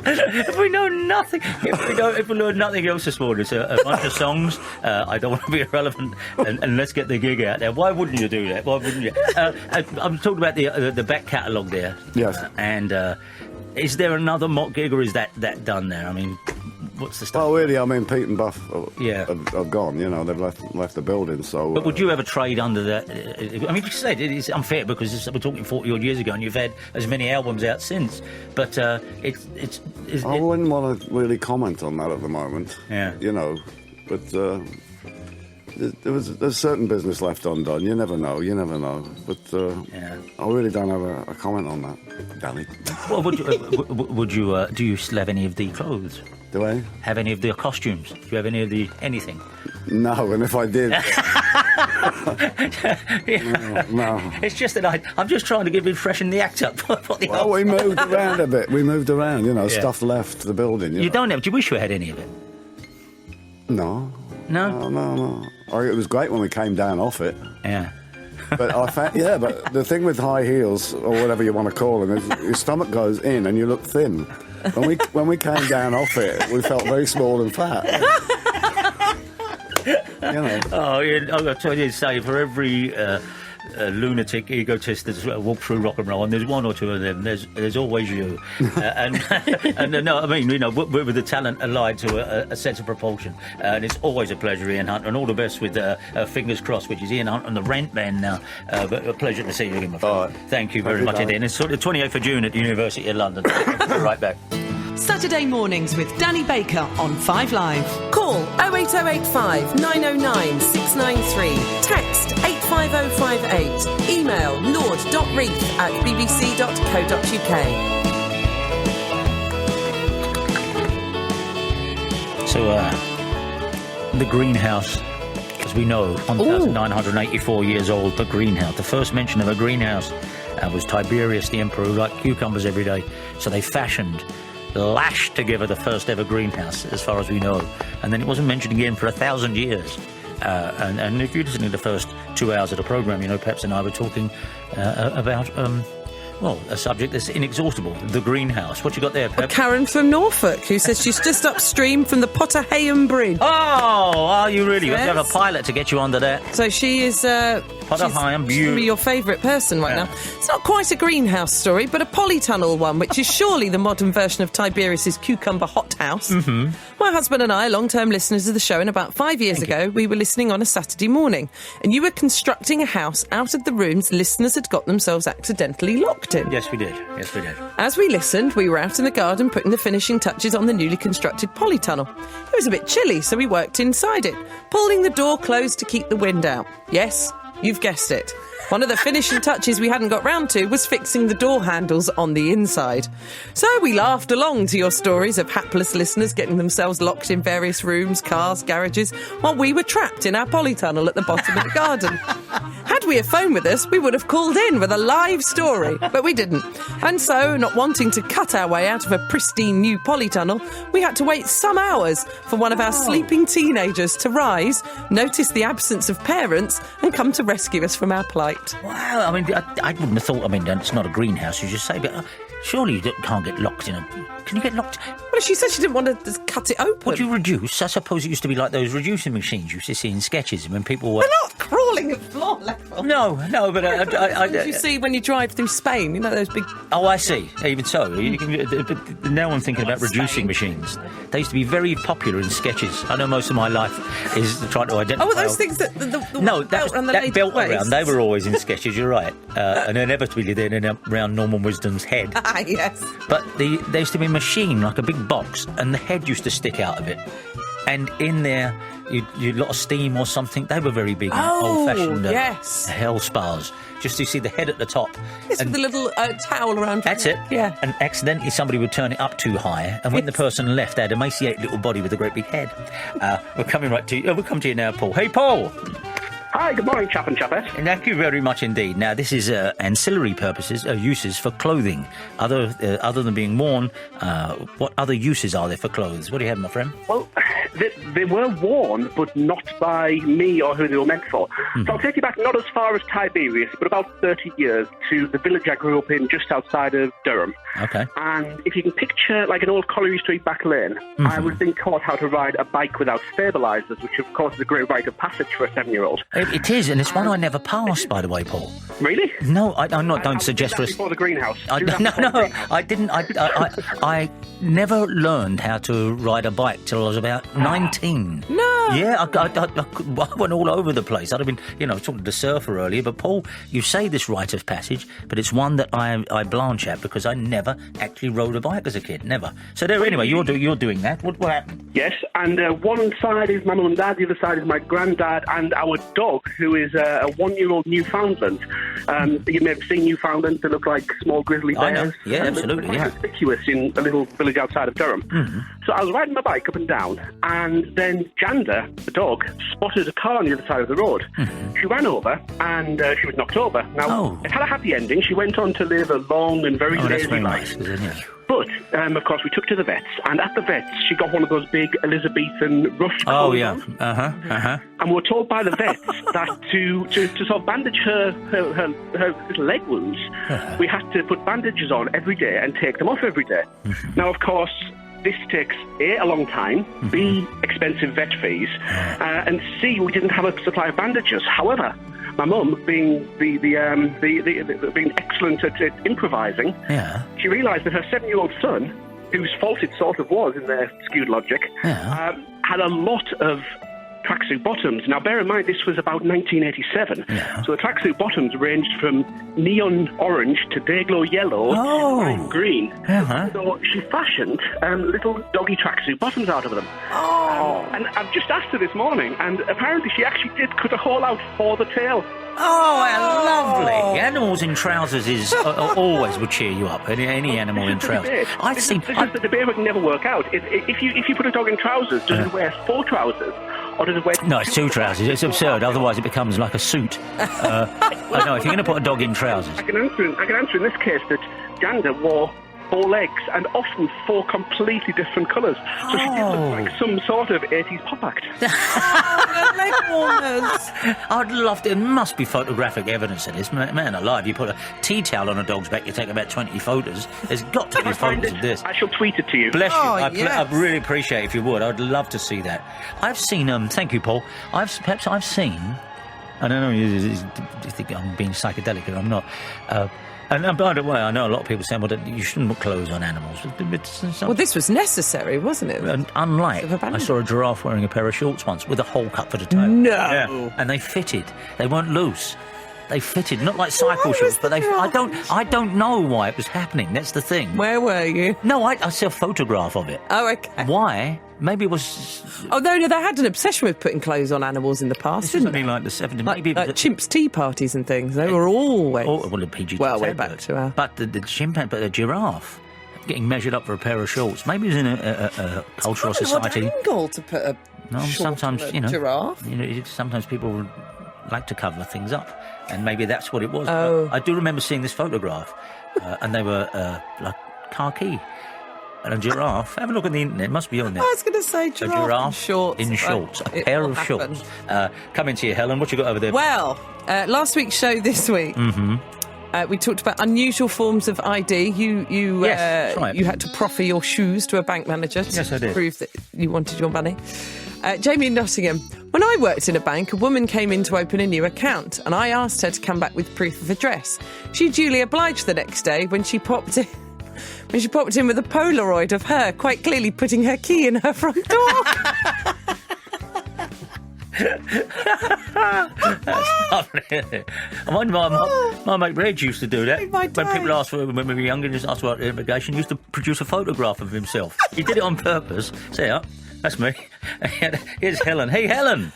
If we know nothing, if we know nothing else this morning, it's a bunch of songs. I don't want to be irrelevant, and let's get the gig out there. Why wouldn't you do that? Why wouldn't you? I'm talking about the back catalogue there. Yes. And is there another Mott gig, or is that done there? I mean, what's the stuff? Well, really, I mean, Pete and Buff have gone. They've left the building. So, but would you ever trade under that? I mean, you said it is unfair because we're talking 40-odd years ago, and you've had as many albums out since. But I wouldn't want to really comment on that at the moment. Yeah. But there's certain business left undone. You never know. But I really don't have a comment on that, Danny. Well, would you do you still have any of the clothes? Do I have any of the costumes? Do you have any of the anything? No, and if I did, no. It's just that I'm just trying to freshen the act up. Well, we moved around a bit. We moved around. Stuff left the building. You don't have. Do you wish you had any of it? No. No. It was great when we came down off it. Yeah. But I found, but the thing with high heels, or whatever you want to call them, is your stomach goes in and you look thin. When we came down off it, we felt very small and fat. Oh, yeah, I've got to say, for every lunatic egotist that's walked through rock and roll, and there's one or two of them. There's always you, and no, I mean, with the talent allied to a sense of propulsion, and it's always a pleasure, Ian Hunt, and all the best with Fingers Crossed, which is Ian Hunt and the Rent Men now. But a pleasure to see you again, my friend. Right. Thank you very much indeed. And it's sort of 28th of June at the University of London. Right back. Saturday mornings with Danny Baker on 5 Live. Call 08085 909 693. Text 85058. Email lord.reith@bbc.co.uk. So, the greenhouse, as we know, 1,984 years old, the greenhouse. The first mention of a greenhouse was Tiberius the Emperor, who liked cucumbers every day. So they lashed together the first ever greenhouse, as far as we know. And then it wasn't mentioned again for 1,000 years. And if you're listening to the first 2 hours of the programme, Peps and I were talking about... a subject that's inexhaustible, the greenhouse. What you got there, Pep? Karen from Norfolk, who says she's just upstream from the Potterham Bridge. Oh, are you really? Yes. You have a pilot to get you under there. So she is... Potterham, she's your favourite person right now. It's not quite a greenhouse story, but a polytunnel one, which is surely the modern version of Tiberius's cucumber hothouse. Mm-hmm. My husband and I are long-term listeners of the show, and about 5 years ago, we were listening on a Saturday morning, and you were constructing a house out of the rooms listeners had got themselves accidentally locked in. Yes, we did. As we listened, we were out in the garden putting the finishing touches on the newly constructed polytunnel. It was a bit chilly, so we worked inside it, pulling the door closed to keep the wind out. Yes, you've guessed it. One of the finishing touches we hadn't got round to was fixing the door handles on the inside. So we laughed along to your stories of hapless listeners getting themselves locked in various rooms, cars, garages, while we were trapped in our polytunnel at the bottom of the garden. Had we a phone with us, we would have called in with a live story, but we didn't. And so, not wanting to cut our way out of a pristine new polytunnel, we had to wait some hours for one of our sleeping teenagers to rise, notice the absence of parents, and come to rescue us from our plight. Wow, I mean, I wouldn't have thought, it's not a greenhouse, you just say, but surely you can't get locked in a... Can you get locked? Well, she said she didn't want to just cut it open. Would you reduce? I suppose it used to be like those reducing machines you used to see in sketches when people were... They're not crawling at floor level. No, but... Did you see when you drive through Spain, those big... Oh, I see. Even so. Now I'm thinking about reducing machines. They used to be very popular in sketches. I know most of my life is trying to identify... Oh, those things that... that belt around, they were always in sketches, you're right. And inevitably they're around Norman Wisdom's head. Yes. But there used to be a machine, like a big box, and the head used to stick out of it. And in there, you lot of steam or something. They were very big, old-fashioned hell spas. Just to see the head at the top. It's with the little towel around. That's it. Yeah. And accidentally somebody would turn it up too high, and when the person left, they had an emaciated little body with a great big head. We're coming right to you. We'll come to you now, Paul. Hey, Paul. Hi, good morning, chap and chapette. Thank you very much indeed. Now, this is ancillary purposes, uses for clothing. Other than being worn, what other uses are there for clothes? What do you have, my friend? Well, they were worn, but not by me or who they were meant for. So I'll take you back not as far as Tiberius, but about 30 years to the village I grew up in just outside of Durham. Okay. And if you can picture like an old Colliery Street back lane, I was being taught how to ride a bike without stabilisers, which of course is a great rite of passage for a 7-year-old. It is, and it's one I never passed, by the way, Paul. Really? No, I'm not. Don't suggest for us. Before the greenhouse. No, I didn't. I never learned how to ride a bike till I was about 19. No. Yeah, I went all over the place. I'd have been, talking to the surfer earlier. But Paul, you say this rite of passage, but it's one that I blanch at because I never actually rode a bike as a kid. Never. So there. Anyway, you're doing that. What happened? Yes, and one side is my mum and dad, the other side is my granddad, and our dog, who is a 1-year-old Newfoundland. You may have seen Newfoundlands. They look like small grizzly bears. I know. Yeah, absolutely. They're quite conspicuous in a little village outside of Durham. Mm-hmm. So I was riding my bike up and down, and then Janda, the dog, spotted a car on the other side of the road. Mm-hmm. She ran over, and she was knocked over. Now, it had a happy ending. She went on to live a long and very lazy life. Nice, isn't it? But, of course, we took to the vets, and at the vets, she got one of those big Elizabethan rush collars. Oh, yeah. On. And we were told by the vets that to sort of bandage her little leg wounds, we had to put bandages on every day and take them off every day. Mm-hmm. Now, of course, this takes A, a long time, B, expensive vet fees, and C, we didn't have a supply of bandages. However, my mum, being being excellent at improvising, she realised that her 7-year-old son, whose fault it sort of was in their skewed logic, had a lot of tracksuit bottoms. Now, bear in mind, this was about 1987. So the tracksuit bottoms ranged from neon orange to day-glow yellow to lime green. So she fashioned little doggy tracksuit bottoms out of them. And I've just asked her this morning, and apparently she actually did cut a hole out for the tail. Oh, how lovely! Animals in trousers is always would cheer you up. Any animal in trousers. I've seen. The debate would never work out. If you put a dog in trousers, does it wear 4 trousers? Or does it wear No, it's 2 trousers. It's absurd. Otherwise, it becomes like a suit. I know. If you're going to put a dog in trousers, I can answer in this case that Gander wore 4 legs and often 4 completely different colours. So she did look like some sort of 80s pop act. Leg warmers. I'd love to. There must be photographic evidence of this. Man alive, you put a tea towel on a dog's back, you take about 20 photos. There's got to be photos of this. I shall tweet it to you. Bless you. I'd really appreciate it if you would. I'd love to see that. I've seen, thank you, Paul. I've seen, I don't know, you think I'm being psychedelic, and I'm not. And by the way, I know a lot of people saying, well, that you shouldn't put clothes on animals. Well, this was necessary, wasn't it? And unlike, I saw a giraffe wearing a pair of shorts once with a hole cut for the tail. No. Yeah. And they fitted. They weren't loose. They fitted, not like cycle shorts, but I don't know why it was happening. That's the thing. Where were you? No, I saw a photograph of it. Oh, okay. Why? Maybe it was... Oh, no, they had an obsession with putting clothes on animals in the past, didn't they? Like the 70s. Like chimps' tea parties and things. They were always... the PG-13. Well, way back to our... But the chimpanzee, but the giraffe getting measured up for a pair of shorts. Maybe it was in a cultural society. What angle to put a sometimes, giraffe? Sometimes people like to cover things up. And maybe that's what it was. Oh. I do remember seeing this photograph, and they were like khaki. And a giraffe. Have a look on the internet. It must be on there. I was going to say giraffe in shorts. A pair of shorts. Coming to you, Helen. What you got over there? Well, last week's show this week, we talked about unusual forms of ID. You had to proffer your shoes to a bank manager to prove that you wanted your money. Jamie in Nottingham. When I worked in a bank, a woman came in to open a new account, and I asked her to come back with proof of address. She duly obliged the next day when she popped in with a Polaroid of her, quite clearly putting her key in her front door. That's lovely. My mate Reg used to do that. When people asked for, when we were younger, just asked about immigration, he used to produce a photograph of himself. He did it on purpose. Say, that's me. Here's Helen. Hey, Helen.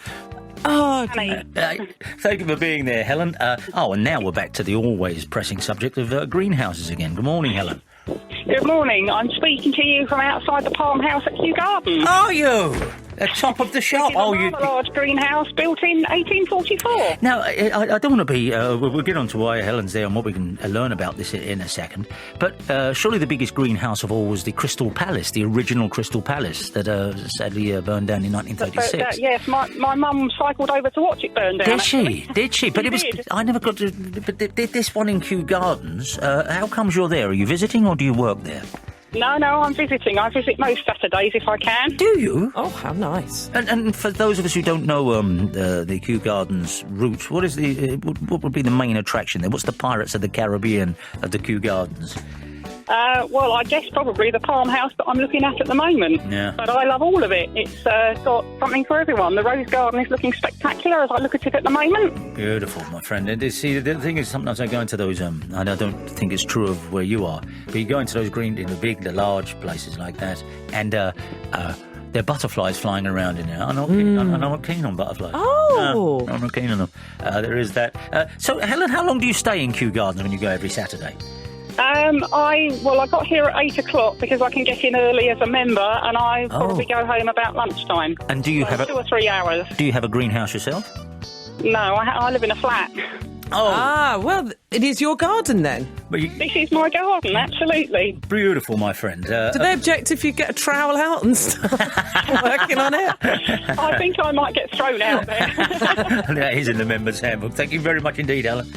Oh, thank you for being there, Helen. And now we're back to the always pressing subject of greenhouses again. Good morning, Helen. Good morning. I'm speaking to you from outside the Palm House at Kew Gardens. Are you? At top of the shop? A large greenhouse built in 1844. Now, I don't want to be... we'll get on to why Helen's there and what we can learn about this in a second. But surely the biggest greenhouse of all was the Crystal Palace, the original Crystal Palace that sadly burned down in 1936. Yes, my mum cycled over to watch it burn down. Did she? But it was... I never got to... But this one in Kew Gardens, how comes you're there? Are you visiting or do you work there? No, I'm visiting. I visit most Saturdays if I can. Do you? Oh, how nice. And for those of us who don't know the Kew Gardens route, what would be the main attraction there? What's the Pirates of the Caribbean of the Kew Gardens? Well, I guess probably the Palm House that I'm looking at the moment. Yeah. But I love all of it. It's got something for everyone. The rose garden is looking spectacular as I look at it at the moment. Beautiful, my friend. And see, the thing is, sometimes I go into those, and I don't think it's true of where you are, but you go into those the large places like that, and there are butterflies flying around in there. I'm not keen on butterflies. Oh! I'm not keen on them. There is that. So, Helen, how long do you stay in Kew Gardens when you go every Saturday? I got here at 8 o'clock because I can get in early as a member, and I probably go home about lunchtime. And do you have 2 or 3 hours? Do you have a greenhouse yourself? No, I live in a flat. Oh. Well, It is your garden, then? This is my garden, absolutely. Beautiful, my friend. Do they object if you get a trowel out and start working on it? I think I might get thrown out there. That is in the members' handbook. Thank you very much indeed, Alan.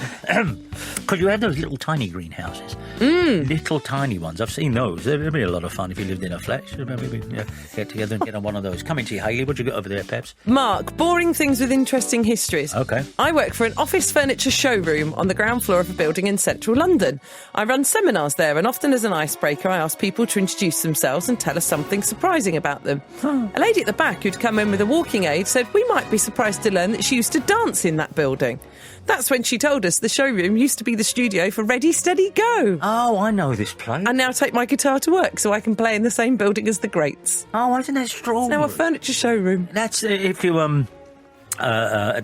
Because you have those little tiny greenhouses. Little tiny ones. I've seen those. They'd be a lot of fun if you lived in a flat. Maybe get together and get on one of those. Coming to you, Hayley. What you got over there, Peps? Mark, boring things with interesting histories. Okay. I work for an office furniture showroom on the ground floor of a building in central London. I run seminars there, and often as an icebreaker I ask people to introduce themselves and tell us something surprising about them. A lady at the back who'd come in with a walking aid said we might be surprised to learn that she used to dance in that building. That's when she told us the showroom used to be the studio for Ready, Steady, Go. Oh, I know this place. I now take my guitar to work so I can play in the same building as the greats. Oh, isn't that strong? It's now a furniture showroom. That's if you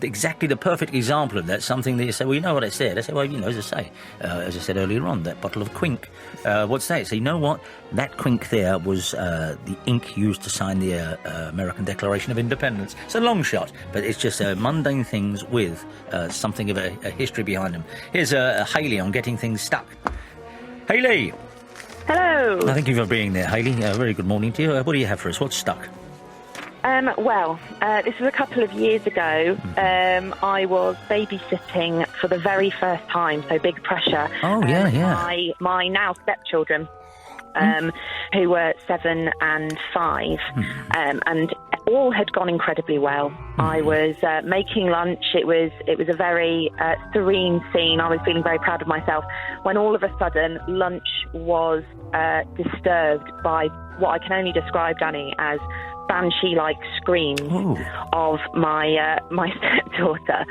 exactly the perfect example of that. Something that you say, well, you know what I said. I say, well, you know, as I said earlier on, that bottle of Quink. What's that? So you know what? That Quink there was the ink used to sign the American Declaration of Independence. It's a long shot, but it's just mundane things with something of a history behind them. Here's Hayley on getting things stuck. Hayley! Hello! Thank you for being there, Hayley. Very good morning to you. What do you have for us? What's stuck? This was a couple of years ago. I was babysitting for the very first time, so big pressure. Oh, yeah. My now stepchildren, who were 7 and 5, and all had gone incredibly well. I was making lunch. It was a very serene scene. I was feeling very proud of myself when all of a sudden lunch was disturbed by what I can only describe, Danny, as banshee-like screams of my stepdaughter.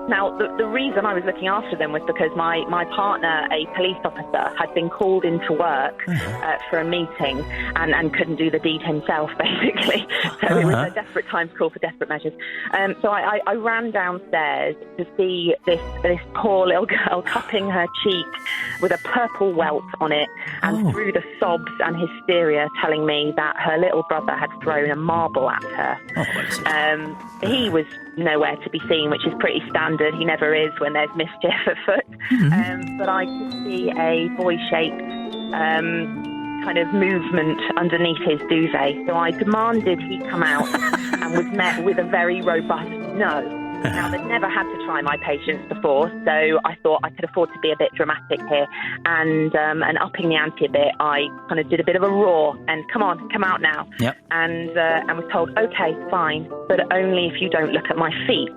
Now, the reason I was looking after them was because my partner, a police officer, had been called into work for a meeting and couldn't do the deed himself, basically. So it was a desperate time to call for desperate measures. So I ran downstairs to see this poor little girl cupping her cheek with a purple welt on it, and through the sobs and hysteria telling me that her little brother had thrown a marble at her. He was nowhere to be seen, which is pretty standard. He never is when there's mischief afoot. But I could see a boy-shaped kind of movement underneath his duvet. So I demanded he come out and was met with a very robust no. Now, they'd never had to try my patience before, so I thought I could afford to be a bit dramatic here. And upping the ante a bit, I kind of did a bit of a roar and come on, come out now. And was told, OK, fine, but only if you don't look at my feet,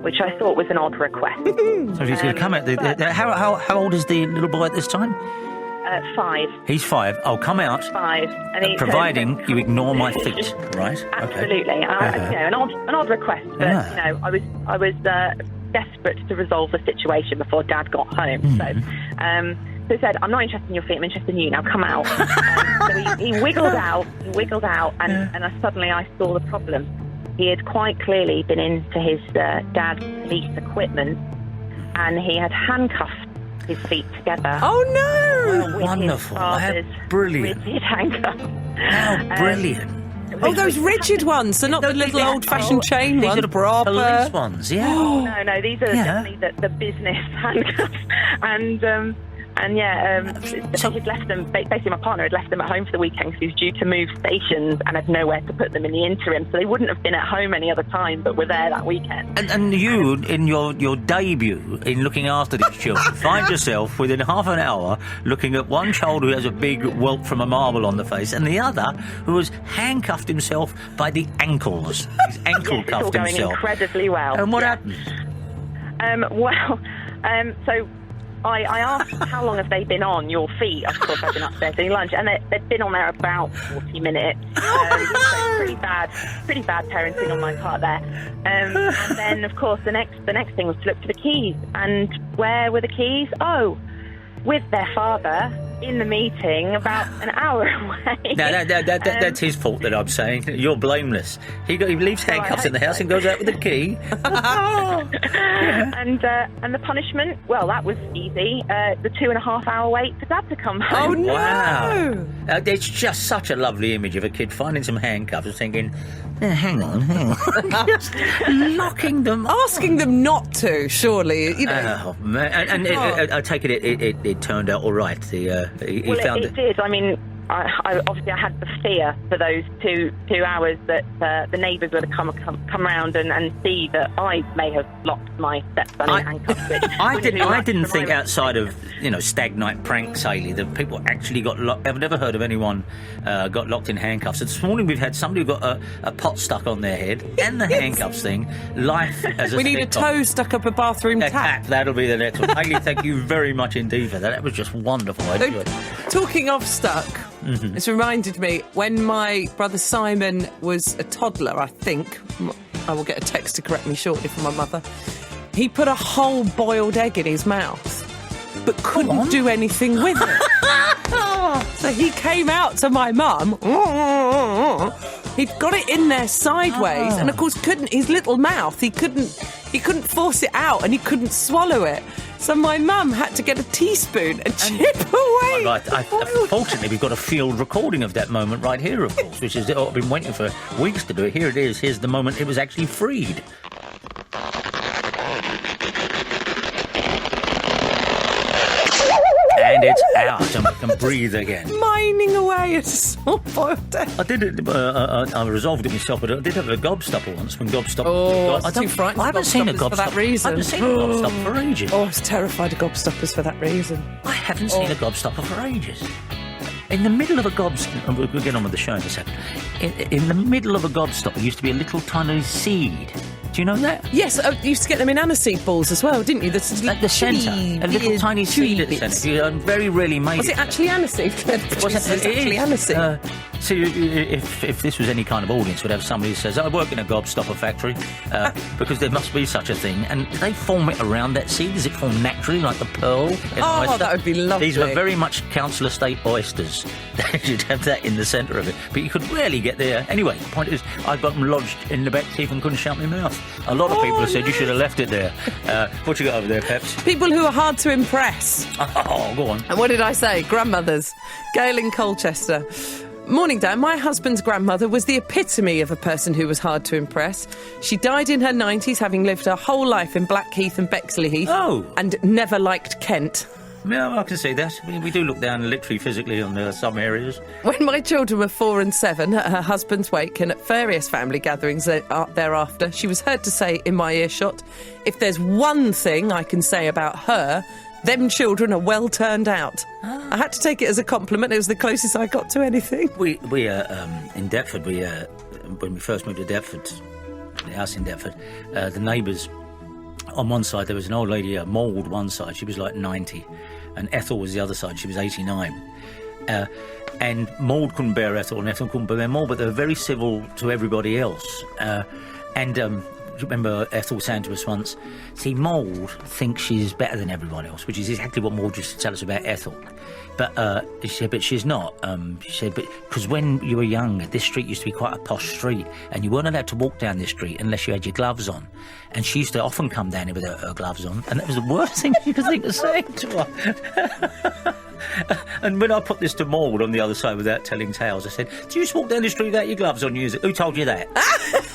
which I thought was an odd request. So he's going to come out. How old is the little boy at this time? 5. He's 5. I'll come out. 5. And providing you ignore my feet, right? Absolutely. Okay. An odd request, but I was desperate to resolve the situation before Dad got home. So he said, I'm not interested in your feet, I'm interested in you, now come out. So he wiggled out, and suddenly I saw the problem. He had quite clearly been into his dad's police equipment, and he had handcuffed his feet together. Oh no! Wonderful! How brilliant! Rigid handcuffs. How brilliant! Oh, those rigid ones, so not the little old-fashioned chain ones. These are the proper police ones, yeah. No, these are definitely the business handcuffs, so he'd left them. Basically, my partner had left them at home for the weekend because he was due to move stations and had nowhere to put them in the interim. So they wouldn't have been at home any other time, but were there that weekend. And you, in your debut in looking after these children, find yourself within half an hour looking at one child who has a big welt from a marble on the face, and the other who has handcuffed himself by the ankles. He's ankle cuffed it's all going himself. Incredibly well. And what happened? So I asked, how long have they been on your feet? Of course, I've been upstairs doing lunch, and they'd been on there about 40 minutes. So pretty bad parenting on my part there. And then, of course, the next thing was to look for the keys. And where were the keys? Oh, with their father in the meeting about an hour away. No, that's his fault that I'm saying. You're blameless. He leaves handcuffs in the house and goes out with the key. And the punishment, well, that was easy. The 2.5 hour wait for Dad to come home. Oh, no! Wow. It's just such a lovely image of a kid finding some handcuffs and thinking, hang on. Just knocking them, asking them not to. Surely, you know. Oh man! And I take it turned out all right. He found it did. I mean, I obviously I had the fear for those two hours that the neighbours would have come round and see that I may have locked my stepson in handcuffs. I didn't think outside of stag night pranks, Hayley, that people actually got locked. I've never heard of anyone got locked in handcuffs. So this morning we've had somebody who got a pot stuck on their head and the handcuffs thing. Life as a we need a toe stuck up a bathroom tap. That'll be the next one. Hayley, thank you very much indeed for that. That was just wonderful. I enjoyed it. Talking of stuck. Mm-hmm. It's reminded me when my brother Simon was a toddler, I think. I will get a text to correct me shortly from my mother. He put a whole boiled egg in his mouth, but couldn't do anything with it. So he came out to my mum. He'd got it in there sideways, and of course his little mouth, he couldn't force it out, and he couldn't swallow it. So my mum had to get a teaspoon and chip away. Right, fortunately, we've got a field recording of that moment right here, of course, which is I've been waiting for weeks to do it. Here it is. Here's the moment it was actually freed. And it's out, and we can breathe again. Mining away at a small boiled egg. I did it. I resolved it myself, but I did have a gobstopper once when gobstopper. Oh, I too frightened. I haven't seen a gobstopper for that reason. I haven't seen a gobstopper for ages. Oh, I was terrified of gobstoppers for that reason. I haven't seen a gobstopper for ages. In the middle of a gobstopper, we'll get on with the show in a second. In the middle of a gobstopper used to be a little tiny seed. Do you know that? Yes, you used to get them in aniseed balls as well, didn't you? At the centre, a little tiny seed at the centre. You very rarely made it. Was it actually aniseed? Was it actually aniseed? See, if this was any kind of audience, we'd have somebody who says, I work in a gobstopper factory, because there must be such a thing. And do they form it around that seed? Does it form naturally, like the pearl in an oyster? That would be lovely. These were very much council estate oysters. You'd have that in the centre of it. But you could rarely get there. Anyway, the point is, I got them lodged in the back teeth and couldn't shut my mouth. A lot of people have said you should have left it there. What you got over there, Peps? People who are hard to impress. Oh, go on. And what did I say? Grandmothers. Gail in Colchester. Morning, Dan. My husband's grandmother was the epitome of a person who was hard to impress. She died in her 90s, having lived her whole life in Blackheath and Bexley Heath. Oh. And never liked Kent. Yeah, I can see that. We do look down literally physically on some areas. When my children were 4 and 7, at her husband's wake and at various family gatherings thereafter, she was heard to say in my earshot, if there's one thing I can say about her, them children are well turned out. I had to take it as a compliment. It was the closest I got to anything. We in Deptford, when we first moved to Deptford, the house in Deptford, the neighbours, on one side there was an old lady, Maud one side, she was like 90, and Ethel was the other side, she was 89. And Maud couldn't bear Ethel, and Ethel couldn't bear Maud, but they were very civil to everybody else. Remember Ethel saying to us once, see, Maud thinks she's better than everyone else, which is exactly what Maud used to tell us about Ethel. But she said, but she's not. She said, but because when you were young, this street used to be quite a posh street, and you weren't allowed to walk down this street unless you had your gloves on. And she used to often come down here with her gloves on, and that was the worst thing you could think of saying to her. And when I put this to Maud on the other side without telling tales, I said, do you just walk down the street without your gloves on? Who told you that?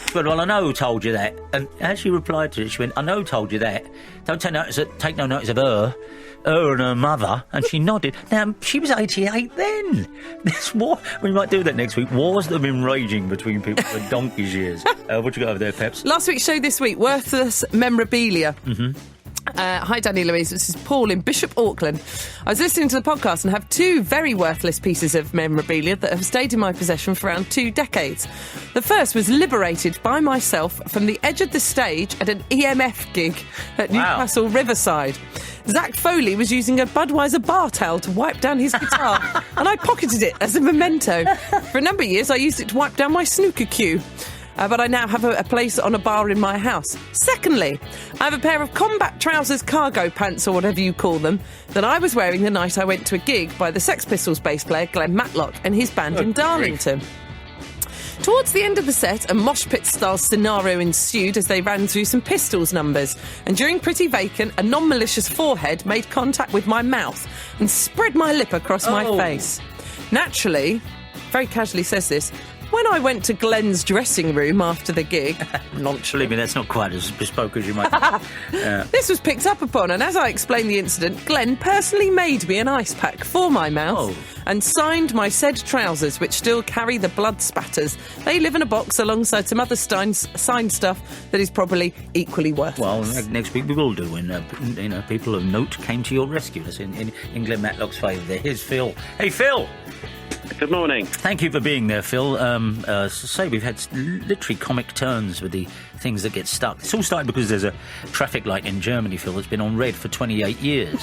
She went, well, I know who told you that. And as she replied to it, she went, I know who told you that. Don't take no notice of her and her mother. And she nodded. Now, she was 88 then. This war, we might do that next week. Wars that have been raging between people for donkey's years. What you got over there, Peps? Last week's show this week, worthless memorabilia. Mm-hmm. Hi, Danny Louise. This is Paul in Bishop Auckland. I was listening to the podcast and have 2 very worthless pieces of memorabilia that have stayed in my possession for around 2 decades. The first was liberated by myself from the edge of the stage at an EMF gig at Newcastle Riverside. Zach Foley was using a Budweiser bar towel to wipe down his guitar, and I pocketed it as a memento. For a number of years, I used it to wipe down my snooker cue. But I now have a place on a bar in my house. Secondly, I have a pair of combat trousers cargo pants, or whatever you call them, that I was wearing the night I went to a gig by the Sex Pistols bass player Glenn Matlock and his band in Darlington. Towards the end of the set, a mosh pit-style scenario ensued as they ran through some Pistols numbers, and during Pretty Vacant, a non-malicious forehead made contact with my mouth and spread my lip across my face. Naturally, very casually says this, when I went to Glenn's dressing room after the gig, Believe me, that's not quite as bespoke as you might. This was picked up upon, and as I explained the incident, Glenn personally made me an ice pack for my mouth and signed my said trousers, which still carry the blood spatters. They live in a box alongside some other signed stuff that is probably equally worthless. Well, next week we will do when people of note came to your rescue. That's in Glenn Matlock's favour there. Here's Phil. Hey, Phil! Good morning. Thank you for being there, Phil. We've had literally comic turns with the things that get stuck. It's all started because there's a traffic light in Germany, Phil, that's been on red for 28 years.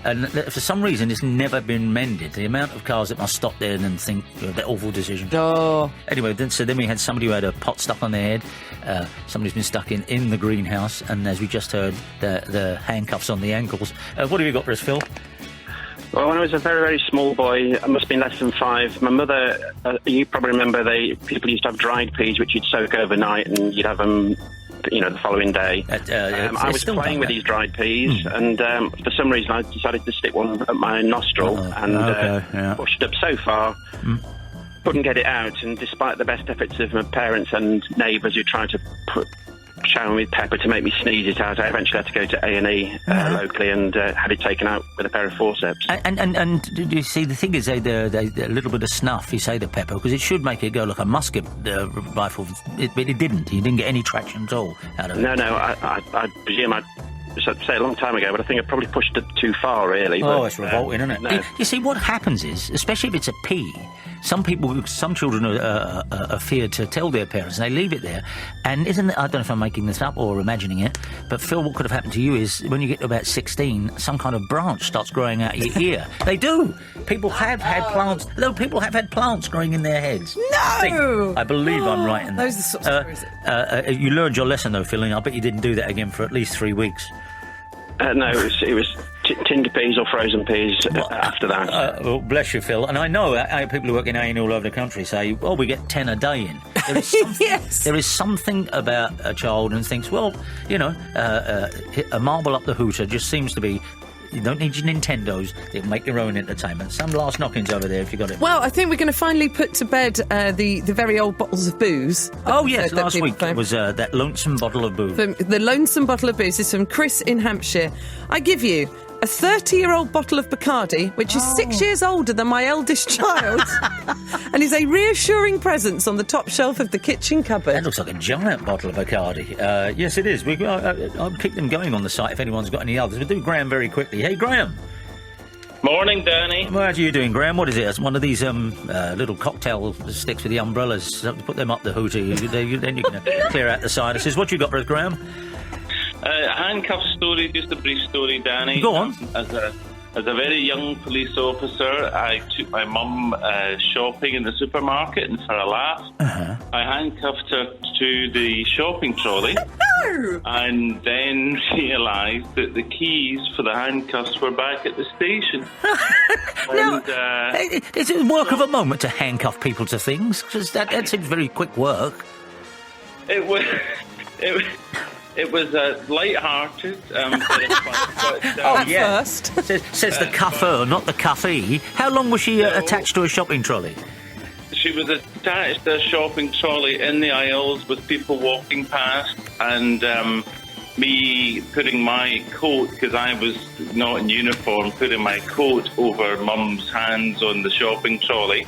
And for some reason, it's never been mended. The amount of cars that must stop there and then think, that awful decision. Oh. Anyway, then we had somebody who had a pot stuck on their head. Somebody's been stuck in the greenhouse. And as we just heard, the handcuffs on the ankles. What have you got for us, Phil? Well, when I was a very, very small boy, I must have been less than 5, my mother, you probably remember, people used to have dried peas which you'd soak overnight and you'd have them, the following day. I was playing with these dried peas and for some reason I decided to stick one at my nostril and pushed up so far, couldn't get it out, and despite the best efforts of my parents and neighbours who tried to shower with pepper to make me sneeze it out, I eventually had to go to A&E locally and had it taken out with a pair of forceps. And do you see, the thing is, they a little bit of snuff, you say, the pepper, because it should make it go like a musket rifle, but it didn't. You didn't get any traction at all out of it. No, I presume I'd say a long time ago, but I think I probably pushed it too far, really. It's revolting, isn't it? No. You see, what happens is, especially if it's a pea, some children are feared to tell their parents, and they leave it there. And I don't know if I'm making this up or imagining it, but Phil, what could have happened to you is, when you get to about 16, some kind of branch starts growing out of your ear. They do. People have had plants. No, people have had plants growing in their heads. No! I believe I'm right in that. Those are the sorts of stories. You learned your lesson, though, Phil, and I bet you didn't do that again for at least 3 weeks. No, it was tinned peas or frozen peas after that. Well, bless you, Phil. And I know people who work in A&E all over the country say, we get 10 a day in. There is yes. There is something about a child and thinks, a marble up the hooter just seems to be... You don't need your Nintendos. They'll make your own entertainment. Some last knockings over there if you got it. Well, I think we're going to finally put to bed the very old bottles of booze. Oh, yes, last week it was that lonesome bottle of booze. The lonesome bottle of booze is from Chris in Hampshire. I give you a 30-year-old bottle of Bacardi, which is 6 years older than my eldest child, and is a reassuring presence on the top shelf of the kitchen cupboard. That looks like a giant bottle of Bacardi. Yes, it is. I'll keep them going on the site if anyone's got any others. We'll do Graham very quickly. Hey, Graham. Morning, Danny. How are you doing, Graham? What is it? It's one of these little cocktail sticks with the umbrellas. Put them up the hooter. Then you can clear out the sinuses. What you got for us, Graham? A handcuff story, just a brief story, Danny. Go on. As a very young police officer, I took my mum shopping in the supermarket, and for a laugh, I handcuffed her to the shopping trolley. No! And then realised that the keys for the handcuffs were back at the station. Is it work of a moment to handcuff people to things? Because that seems very quick work. It was light-hearted. First. Says the cuffer, not the cuffee. How long was she attached to a shopping trolley? She was attached to a shopping trolley in the aisles with people walking past, and me putting my coat, because I was not in uniform, putting my coat over Mum's hands on the shopping trolley.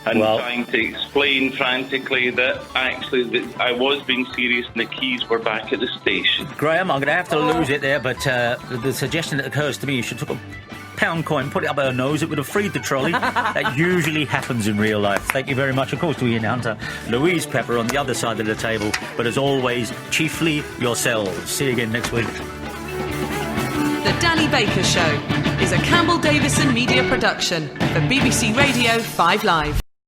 And trying to explain frantically that actually I was being serious and the keys were back at the station. Graham, I'm going to have to lose it there, but the suggestion that occurs to me, you should take a pound coin, put it up her nose, it would have freed the trolley. That usually happens in real life. Thank you very much, of course, to Ian Hunter, Louise Pepper on the other side of the table, but as always, chiefly yourselves. See you again next week. The Danny Baker Show is a Campbell Davison media production for BBC Radio 5 Live.